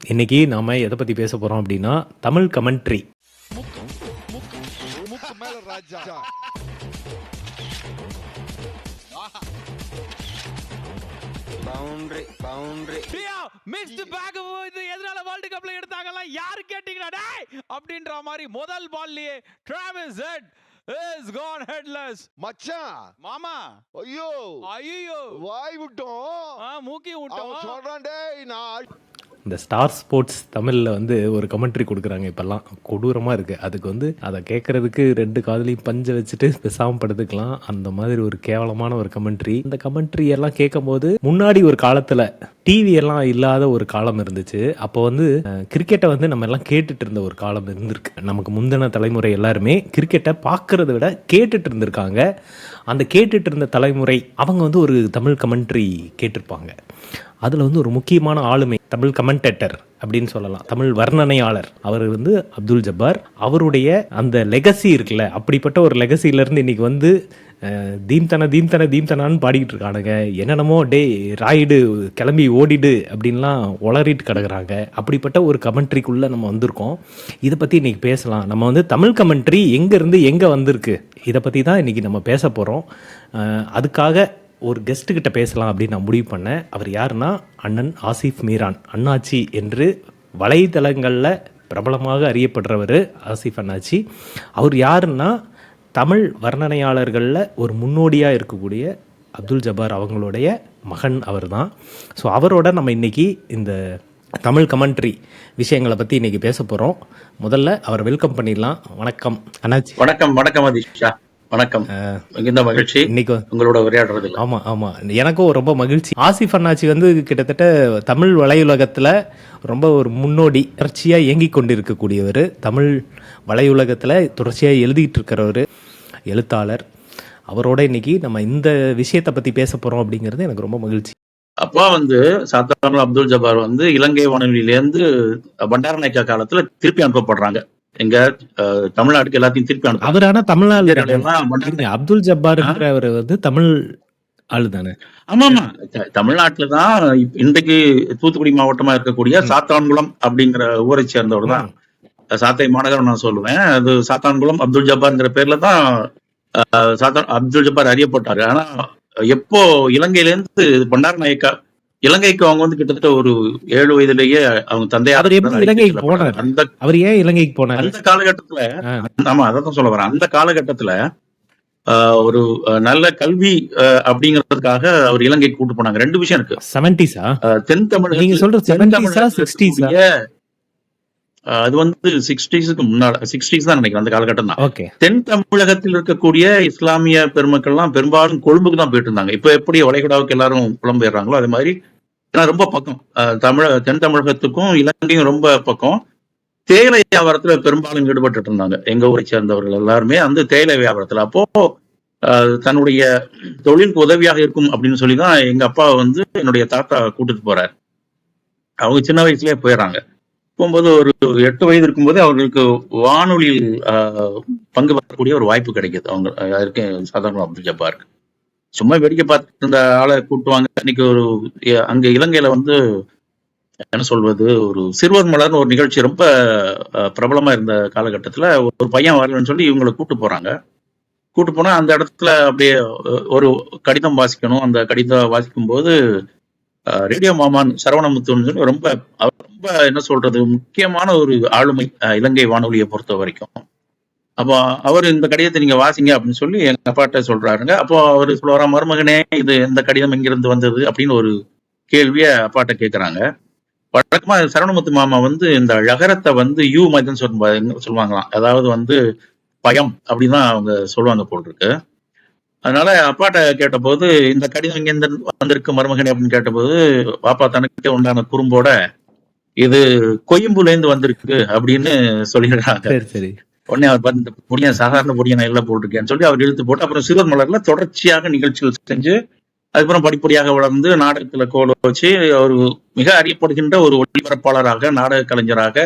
இன்னைக்கு நாம எதை பத்தி பேச போறோம் அப்படின்னா தமிழ் கமெண்ட்ரி. எதனால வேர்ல்ட் கப்ல எடுத்தாங்கல யாரு கேட்டீங்களா டேய் அப்படின்ற மாதிரி முதல் பால்லயே Travis Head is gone headless மச்சான் மாமா ஐயோ வாய் விட்டோம் மூக்கி விட்டோம் சொல்றான் டேய் நான் இந்த ஸ்டார் ஸ்போர்ட்ஸ் தமிழில் வந்து ஒரு கமெண்ட்ரி கொடுக்குறாங்க. இப்போல்லாம் கொடூரமாக இருக்குது. அதுக்கு வந்து அதை கேட்குறதுக்கு 2 காதுலையும் பஞ்சை வச்சுட்டு பேசாமல் படுத்துக்கலாம். அந்த மாதிரி ஒரு கேவலமான ஒரு கமெண்ட்ரி. இந்த கமெண்ட்ரி எல்லாம் கேட்கும் போது முன்னாடி ஒரு காலத்தில் டிவி எல்லாம் இல்லாத ஒரு காலம் இருந்துச்சு. அப்போ வந்து கிரிக்கெட்டை வந்து நம்ம எல்லாம் கேட்டுட்டு இருந்த ஒரு காலம் இருந்திருக்கு. நமக்கு முந்தின தலைமுறை எல்லாருமே கிரிக்கெட்டை பார்க்கறத விட கேட்டுட்டு இருந்திருக்காங்க. அந்த கேட்டுட்டு இருந்த தலைமுறை அவங்க வந்து ஒரு தமிழ் கமெண்ட்ரி கேட்டிருப்பாங்க. அதில் வந்து ஒரு முக்கியமான ஆளுமை தமிழ் கமெண்டேட்டர் அப்படின்னு சொல்லலாம், தமிழ் வர்ணனையாளர். அவர் வந்து அப்துல் ஜப்பார். அவருடைய அந்த லெகசி இருக்குல்ல, அப்படிப்பட்ட ஒரு லெகசியிலேருந்து இன்றைக்கி வந்து தீம்தனான்னு பாடிக்கிட்டு இருக்கானுங்க. என்னென்னமோ டே ராயிடு கிளம்பி ஓடிடு அப்படின்லாம் உளறிட்டு கிடக்குறாங்க. அப்படிப்பட்ட ஒரு கமெண்ட்ரிக்குள்ளே நம்ம வந்திருக்கோம். இதை பற்றி இன்றைக்கி பேசலாம். நம்ம வந்து தமிழ் கமெண்ட்ரி எங்கேருந்து எங்கே வந்திருக்கு, இதை பற்றி தான் இன்றைக்கி நம்ம பேச போகிறோம். அதுக்காக ஒரு கெஸ்ட்டுக்கிட்ட பேசலாம் அப்படின்னு நான் முடிவு பண்ணேன். அவர் யாருன்னா அண்ணன் ஆசிஃப் மீரான் அண்ணாச்சி என்று வலைதளங்களில் பிரபலமாக அறியப்படுறவர் ஆசிஃப் அண்ணாச்சி. அவர் யாருன்னா தமிழ் வர்ணனையாளர்களில் ஒரு முன்னோடியாக இருக்கக்கூடிய அப்துல் ஜப்பார் அவங்களுடைய மகன் அவர் தான். ஸோ அவரோட நம்ம இன்றைக்கி இந்த தமிழ் கமெண்ட்ரி விஷயங்களை பற்றி இன்றைக்கி பேச போகிறோம். முதல்ல அவரை வெல்கம் பண்ணிடலாம். வணக்கம் அண்ணாச்சி. வணக்கம் அதிஷா. வணக்கம். மிகுந்த மகிழ்ச்சி இன்னைக்கு உங்களோட உரையாடுறது. ஆமாம், எனக்கும் ரொம்ப மகிழ்ச்சி. ஆசிஃப் அண்ணாச்சி வந்து கிட்டத்தட்ட தமிழ் வலையுலகத்தில் ரொம்ப ஒரு முன்னோடி, தொடர்ச்சியாக இயங்கி கொண்டிருக்கக்கூடியவர். தமிழ் வலையுலகத்தில் தொடர்ச்சியாக எழுதிட்டு இருக்கிறவர், எழுத்தாளர். அவரோட இன்னைக்கு நம்ம இந்த விஷயத்தை பற்றி பேச போகிறோம் அப்படிங்கிறது எனக்கு ரொம்ப மகிழ்ச்சி. அப்பா வந்து சாத்தாரண அப்துல் ஜப்பார் வந்து இலங்கை வானொலியிலேருந்து பண்டாரநாயக்கா காலத்துல திருப்பி அனுப்பப்படுறாங்க. எங்க தமிழ்நாட்டுக்கு எல்லாத்தையும் திருப்பி அனுப்ப. அவர் ஆனா தமிழ்நாடு அப்துல் ஜப்பார் அவர் வந்து தமிழ் ஆளு தானே? ஆமா, தமிழ்நாட்டுலதான் இன்றைக்கு தூத்துக்குடி மாவட்டமா இருக்கக்கூடிய சாத்தான்குளம் அப்படிங்கிற ஊரை சேர்ந்தவர் தான் சாத்தை மாநகரம் நான் சொல்லுவேன். அது சாத்தான்குளம் அப்துல் ஜப்பார்ங்கிற பேர்ல தான் அப்துல் ஜப்பார் அறியப்பட்டாரு. ஆனா எப்போ இலங்கையிலேருந்து பண்டாரநாயக்கா இலங்கைக்கு அவங்க வந்து கிட்டத்தட்ட ஒரு 7 வயதிலேயே அவங்க தந்தையார் இலங்கைக்கு போனார். அவர் ஏன் இலங்கைக்கு போனார் அந்த காலகட்டத்துல? ஆமா, அதான் சொல்ல வரேன். அந்த காலகட்டத்துல ஒரு நல்ல கல்வி அப்படிங்கறதுக்காக அவர் இலங்கைக்கு கூட்டு போனாங்க. 2 விஷயம் இருக்கு. 70s தென் தமிழ், நீங்க சொல்ற 70s 60s? அது வந்து 60ஸ்க்கு முன்னாடி, 60s தான் நினைக்கிறேன். அந்த காலகட்டம் தான். தென் தமிழகத்தில் இருக்கக்கூடிய இஸ்லாமிய பெருமக்கள் எல்லாம் பெரும்பாலும் கொழும்புக்கு தான் போயிட்டு இருந்தாங்க. இப்ப எப்படி வளைகுடாவுக்கு எல்லாரும் புலம்பெயர்றாங்களோ அதே மாதிரி ரொம்ப பக்கம் தென் தமிழகத்துக்கும் இலங்கையும் ரொம்ப பக்கம். தேயிலை வியாபாரத்துல பெரும்பாலும் ஈடுபட்டு இருந்தாங்க எங்க ஊரை சேர்ந்தவர்கள் எல்லாருமே அந்த தேயிலை வியாபாரத்துல. அப்போ தன்னுடைய தொழிலுக்கு உதவியாக இருக்கும் அப்படின்னு சொல்லிதான் எங்க அப்பா வந்து என்னுடைய தாத்தா கூட்டிட்டு போறாரு. அவங்க சின்ன வயசுலயே போயிடறாங்க. போகும்போது ஒரு 8 வயது இருக்கும்போது அவர்களுக்கு வானொலியில் பங்கு பெறக்கூடிய ஒரு வாய்ப்பு கிடைக்குது. அவங்க சாதாரண அப்துல் ஜப்பாருக்கு சும்மா வேடிக்கை பார்த்துட்டு இருந்த ஆளை கூட்டுவாங்க. இன்னைக்கு ஒரு அங்க இலங்கையில வந்து என்ன சொல்வது, ஒரு சிறுவர் மலர்னு ஒரு நிகழ்ச்சி ரொம்ப பிரபலமா இருந்த காலகட்டத்துல ஒரு பையன் வரலன்னு சொல்லி இவங்களை கூட்டு போறாங்க. கூட்டு போனா அந்த இடத்துல அப்படியே ஒரு கடிதம் வாசிக்கணும். அந்த கடிதம் வாசிக்கும் போது ரேடியோ மாமான் சரவணமுத்துன்னு சொல்லி ரொம்ப என்ன சொல்றது, முக்கியமான ஒரு ஆளுமை இலங்கை வானொலியை பொறுத்த வரைக்கும். அப்போ அவர் இந்த கடிதத்தை நீங்க வாசிங்க அப்படின்னு சொல்லி எங்க அப்பாட்ட சொல்றாருங்க. அப்போ அவர் சொல்லுவாரா, மருமகனே இது இந்த கடிதம் எங்கிருந்து வந்தது அப்படின்னு ஒரு கேள்விய அப்பாட்ட கேட்கறாங்க. வழக்கமா சரவணமுத்து மாமா வந்து இந்த ழகரத்தை வந்து யூ மாதிரி சொல்லுவாங்களாம். அதாவது வந்து பயம் அப்படின்னு தான் அவங்க சொல்லுவாங்க போல் இருக்கு. அதனால அப்பாட்ட கேட்டபோது இந்த கடிதம் இங்க வந்திருக்கு மருமகனே அப்படின்னு கேட்டபோது பாப்பா தனக்கே உண்டான குறும்போட இது கொய்ம்புல இருந்து வந்திருக்கு அப்படின்னு சொல்லிடுறாங்க. உடனே அவர் பார்த்து பொடியன் சாதாரண பொடியன் எல்லாம் போட்டிருக்கேன்னு சொல்லி அவர் இழுத்து போட்டு அப்புறம் சிறுவர் மலர்ல தொடர்ச்சியாக நிகழ்ச்சிகள் செஞ்சு அதுக்கப்புறம் படிப்படியாக வளர்ந்து நாடகத்துல கோல வச்சு ஒரு மிக அறியப்படுகின்ற ஒரு ஒளிபரப்பாளராக, நாடக கலைஞராக,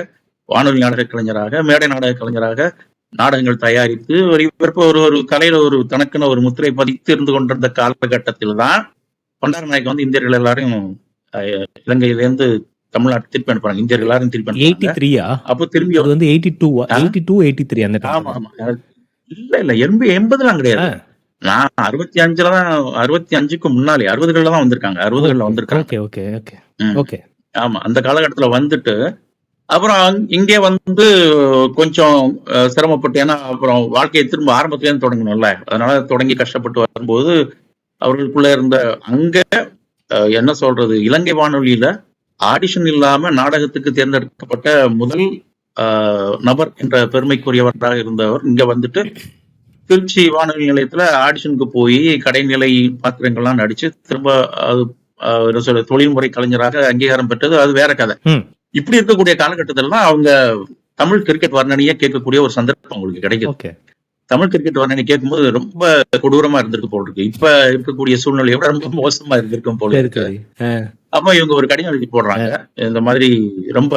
வானொலி நாடக கலைஞராக, மேடை நாடக கலைஞராக நாடகங்கள் தயாரித்து ஒரு கலையில ஒரு தனக்குன்னு ஒரு முத்திரை பதித்து இருந்து கொண்டிருந்த காலகட்டத்தில் தான் பண்டாரநாயக்கா வந்து இந்தியர்கள் எல்லாரையும் இலங்கையிலேருந்து தமிழ்நாட்டு திருப்பி அனுப்புறாங்க. இந்தியர்கள் எல்லாரும் திருப்பி அனுப்புறாங்க. 83-ஆ? அப்போ திரும்பி அது வந்து 82-ஆ? 82, 83 அந்த ஆமா டைம்ல. ஆமா இல்ல 80 கிடையாது. நான் 65ல தான் 65க்கு முன்னாலே 60கள்ல தான் வந்திருக்காங்க. 60கள்ல வந்திருக்காங்க. ஓகே ஓகே ஓகே ம். ஓகே. ஆமா அந்த காலகட்டத்துல வந்துட்டு அப்புறம் இங்கே வந்து கொஞ்சம் சிரமப்பட்டு, ஏன்னா அப்புறம் வாழ்க்கையை திரும்ப ஆரம்பத்துல இருந்து தொடங்கணும்ல, அதனால தொடங்கி கஷ்டப்பட்டு வரும்போது அவர்களுக்குள்ள இருந்த அங்க என்ன சொல்றது, இலங்கை வானொலியில ஆடிஷன் இல்லாம நாடகத்துக்கு தேர்ந்தெடுக்கப்பட்ட முதல் நபர் என்ற பெருமைக்குரியவராக இருந்தவர் இங்க வந்துட்டு திருச்சி வானொலி நிலையத்துல ஆடிஷனுக்கு போய் கடைநிலை பாத்திரங்கள்லாம் நடிச்சு திரும்ப அது என்ன சொல்ற தொழில்முறை கலைஞராக அங்கீகாரம் பெற்றது. அது வேற கதை. இப்படி இருக்கக்கூடிய காலகட்டத்துல தான் அவங்க தமிழ் கிரிக்கெட் வர்ணனையே கேட்கக்கூடிய ஒரு சந்தர்ப்பம் அவங்களுக்கு கிடைக்குது. தமிழ் கிரிக்கெட் வர்ணனை கேட்கும்போது ரொம்ப கொடூரமா இருந்திருக்கு போல இருக்கு. இப்ப இருக்கக்கூடிய சூழ்நிலையை விட ரொம்ப மோசமா இருந்திருக்கும் போல இருக்கு. அப்ப இவங்க ஒரு கடிதம் எழுதி போடுறாங்க, இந்த மாதிரி ரொம்ப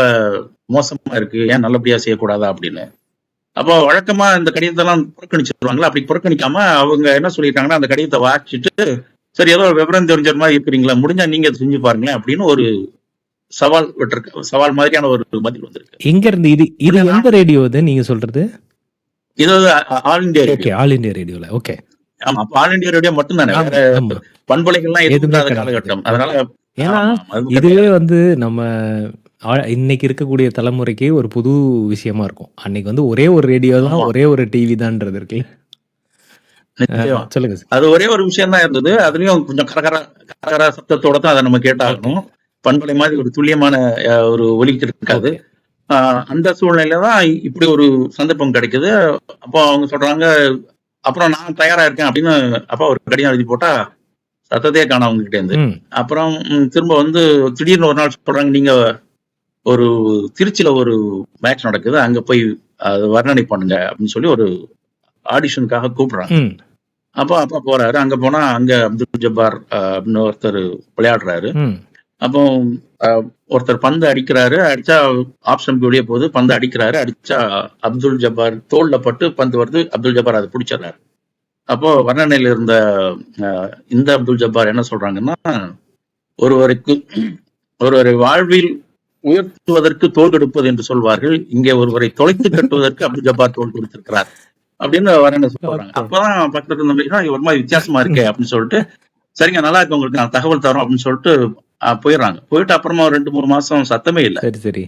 மோசமா இருக்கு, ஏன் நல்லபடியா செய்யக்கூடாதா அப்படின்னு. அப்போ வழக்கமா இந்த கடிதத்தெல்லாம் புறக்கணிச்சிருவாங்களா? அப்படி புறக்கணிக்காம அவங்க என்ன சொல்லிட்டாங்கன்னா, அந்த கடிதத்தை வாசிச்சுட்டு, சரி ஏதோ விவரம் தெரிஞ்ச மாதிரி இருக்கிறீங்களா, முடிஞ்சா நீங்க அதை செஞ்சு பாருங்களேன் அப்படின்னு ஒரு சவால் விட்டுருக்கு. சவால் மாதிரியான ஒரு பதில் வந்திருக்கு. எங்க இருந்து இது எந்த ரேடியோ இது நீங்க சொல்றது? இது all India radio. Okay, all India ரேடியோல. ஓகே. ஆமா, அப்ப ஆல் இந்தியா ரேடியோ மட்டும் தானே, வேற பண்பலைகள்லாம் எதுவும் காலகட்டம். அதனால ஏன்னா இதுவே வந்து நம்ம இன்னைக்கு இருக்கக்கூடிய தலைமுறைக்கு ஒரு புது விஷயமா இருக்கும். அன்னைக்கு வந்து ஒரே ஒரு ரேடியோ தான், ஒரே ஒரு டிவி தான்ன்றது இருக்கு. சொல்லுங்க. அது ஒரே ஒரு விஷயம் தான் இருந்தது. அதுலயும் கொஞ்சம் கரகர சத்தத்தோட தான் அதை நம்ம கேட்டாகணும். பண்பலை மாதிரி ஒரு துல்லியமான ஒரு ஒலிக்கு இருக்காது. அந்த சூழ்நிலையில தான் இப்படி ஒரு சந்தர்ப்பம் கிடைக்குது. அப்போ அவங்க சொல்றாங்க, அப்புறம் நான் தயாரா இருக்கேன் அப்படின்னு அப்பா ஒரு கடிதம் எழுதி போட்டா சத்தத்தையே காணும் அவங்க கிட்ட இருந்து. அப்புறம் திரும்ப வந்து திடீர்னு ஒரு நாள் சொல்றாங்க, நீங்க ஒரு திருச்சியில ஒரு மேட்ச் நடக்குது, அங்க போய் அது வர்ணனை பண்ணுங்க அப்படின்னு சொல்லி ஒரு ஆடிஷனுக்காக கூப்பிடுறாங்க. அப்போ அப்பா போறாரு. அங்க போனா அங்க அப்துல் ஜப்பார் அப்படின்னு ஒருத்தர் விளையாடுறாரு. அப்போ ஒருத்தர் பந்து அடிக்கிறாரு, அடிச்சா ஆப்ஷன் வெளியே போகுது, பந்து அடிக்கிறாரு, அடிச்சா அப்துல் ஜப்பார் தோல்ல பட்டு பந்து வருது, அப்துல் ஜப்பார் அதை பிடிச்சிடறாரு. அப்போ வர்ணனையில இருந்த இந்த அப்துல் ஜப்பார் என்ன சொல்றாங்கன்னா, ஒருவரை வாழ்வில் உயர்த்துவதற்கு தோல் கொடுப்பது என்று சொல்வார்கள், இங்கே ஒருவரை தொலைத்து கட்டுவதற்கு அப்துல் ஜப்பார் தோல் கொடுத்திருக்கிறார் அப்படின்னு வர்ணனை சொல்றாங்க. அப்பதான் பக்கத்துல இருந்த ஒரு மாதிரி வித்தியாசமா இருக்கே அப்படின்னு சொல்லிட்டு, சரிங்க நல்லா இருக்கு, உங்களுக்கு நான் தகவல் தரோம் அப்படின்னு சொல்லிட்டு போயிடுறாங்க. போயிட்டு அப்புறமா 2-3 மாசம் சத்தமே இல்லை. சரி.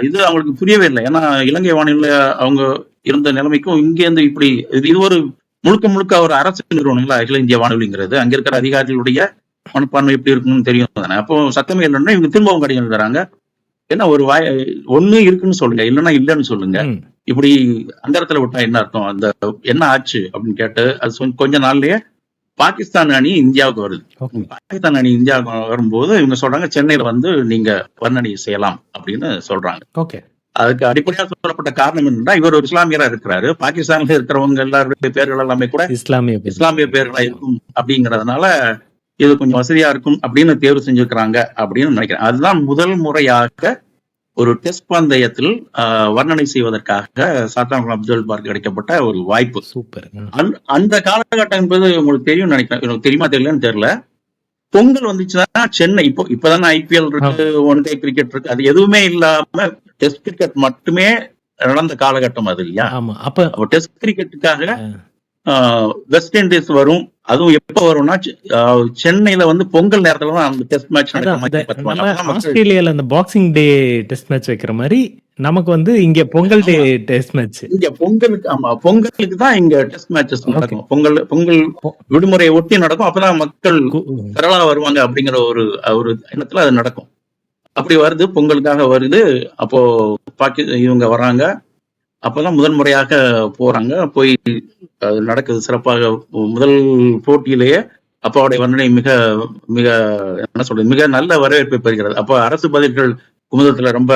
இது அவங்களுக்கு புரியவே இல்லை. ஏன்னா இலங்கை வானிலை அவங்க இருந்த நிலைமைக்கும் இங்க இருந்து இப்படி இது ஒரு முழுக்க ஒரு அரசு நிறுவனங்களா அகில இந்திய வானொலிங்கிறது, அங்க இருக்கிற அதிகாரிகளுடைய மனப்பான்மை எப்படி இருக்குன்னு தெரியும் தானே. அப்போ சத்தமே இல்லைன்னா இவங்க திரும்பவும் கடிதம் எழுதுறாங்க, என்ன ஒரு ஒண்ணு இருக்குன்னு சொல்லுங்க, இல்லைன்னா இல்லைன்னு சொல்லுங்க, இப்படி அந்த இடத்துல விட்டா என்ன அர்த்தம், அந்த என்ன ஆச்சு அப்படின்னு கேட்டு அது கொஞ்ச நாள்லயே பாகிஸ்தான் அணி இந்தியாவுக்கு வருது. பாகிஸ்தான் அணி இந்தியாவுக்கு வரும்போது இவங்க சொல்றாங்க, சென்னையில வந்து நீங்க வர்ணனை செய்யலாம் அப்படின்னு சொல்றாங்க. அதுக்கு அடிப்படையா சொல்லப்பட்ட காரணம் என்னன்னா, இவர் ஒரு இஸ்லாமியரா இருக்கிறாரு, பாகிஸ்தான்ல இருக்கிறவங்க எல்லாருடைய பேர்கள் எல்லாமே கூட இஸ்லாமிய பேர்களா இருக்கும் அப்படிங்கறதுனால இது கொஞ்சம் வசதியா இருக்கும் அப்படின்னு தேர்வு செஞ்சிருக்கிறாங்க அப்படின்னு நினைக்கிறேன். அதுதான் முதல் முறையாக ஒரு டெஸ்ட் பந்தயத்தில் வர்ணனை செய்வதற்காக சாத்தான்குளம் அப்துல் ஜப்பார் கிடைக்கப்பட்ட ஒரு வாய்ப்பு. சூப்பர். அந்த காலகட்டம் என்பது உங்களுக்கு தெரியும் நினைக்கிறேன், எனக்கு தெரியுமா தெரியலன்னு தெரியல. பொங்கல் வந்துச்சுன்னா சென்னை இப்பதானே IPL இருக்கு, ஒன் டே கிரிக்கெட் இருக்கு, அது எதுவுமே இல்லாம டெஸ்ட் கிரிக்கெட் மட்டுமே நடந்த காலகட்டம் அது இல்லையா? அப்ப டெஸ்ட் கிரிக்கெட்டுக்காக வெஸ்ட் இண்டீஸ் வரும். அதுவும் எப்ப வரும்னா சென்னையில வந்து பொங்கல் நேரத்துல தான் அந்த டெஸ்ட் மேட்ச் நடக்கும். ஆஸ்திரேலியால அந்த பாக்ஸிங் டே டெஸ்ட் மேட்ச் வைக்கிற மாதிரி நமக்கு வந்து இங்க பொங்கல் டே டெஸ்ட் மேட்ச். இங்க பொங்கலுக்கு தான் இங்க டெஸ்ட் மேட்சஸ் நடக்கும். பொங்கல் விடுமுறையை ஒட்டி நடக்கும். அப்பதான் மக்கள் திரளா வருவாங்க அப்படிங்கிற ஒரு எண்ணத்துல அது நடக்கும். அப்படி வருது, பொங்கலுக்காக வருது. அப்போ இவங்க வர்றாங்க. அப்பதான் முதல் முறையாக போறாங்க. போய் அது நடக்குது சிறப்பாக. முதல் போட்டியிலேயே அப்பாவுடைய வர்ணனை மிக மிக என்ன சொல்றது, மிக நல்ல வரவேற்பை பெறுகிறது. அப்போ அரசு பதில்கள் குமுதத்துல ரொம்ப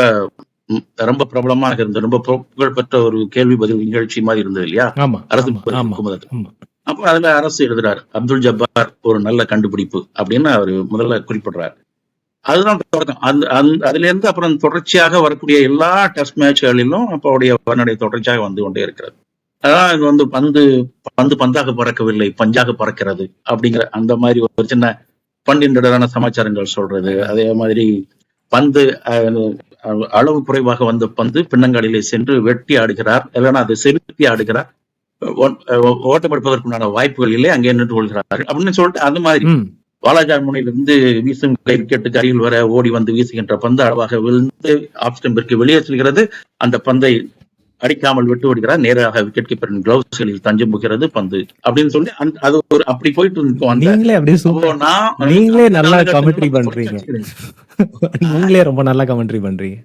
ரொம்ப பிரபலமாக இருந்தது, ரொம்ப புகழ்பெற்ற ஒரு கேள்வி பதில் நிகழ்ச்சி மாதிரி இருந்தது இல்லையா அரசு குமுதத்துல. அப்போ அதுல அரசு எழுதுறாரு, அப்துல் ஜப்பார் ஒரு நல்ல கண்டுபிடிப்பு அப்படின்னு அவர் முதல்ல குறிப்பிடுறாரு. அதுதான் தொடக்கம். அதுல இருந்து அப்புறம் தொடர்ச்சியாக வரக்கூடிய எல்லா டெஸ்ட் மேட்ச்களிலும் அப்பாவுடைய வர்ணனை தொடர்ச்சியாக வந்து கொண்டே இருக்கிறது. அதான் இது வந்து பந்தாக பறக்கவில்லை, பஞ்சாக பறக்கிறது அப்படிங்கிற அந்த மாதிரி ஒரு சின்ன பண்டின்றான சமாச்சாரங்கள் சொல்றது. அதே மாதிரி பந்து அளவு குறைவாக வந்த பந்து பின்னங்காலிலே சென்று வெட்டி ஆடுகிறார், இல்லைன்னா அதை செலுத்தி ஆடுகிறார், ஓட்டம் எடுப்பதற்குண்டான வாய்ப்புகள் இல்லை, அங்கே நின்று கொள்கிறார்கள் அப்படின்னு சொல்லிட்டு அந்த மாதிரி வாலாஜான் முனையிலிருந்து வீசும் விக்கெட்டுக்கு அருகில் வர ஓடி வந்து வீசுகின்ற பந்து அளவாக விழுந்து ஆஃப் ஸ்டம்பிற்கு வெளியே செல்கிறது. அந்த பந்தை அடிக்காமல் விட்டு விடுகிறார், நேராக விக்கெட் கீப்பரின் கிளவுஸ்களில் தஞ்சம் போகிறது பந்து அப்படின்னு சொல்லி அது ஒரு அப்படி போயிட்டு இருந்தோம். நீங்களே நல்லா கமெண்ட்ரி பண்றீங்க, நீங்களே ரொம்ப நல்லா கமெண்ட்ரி பண்றீங்க.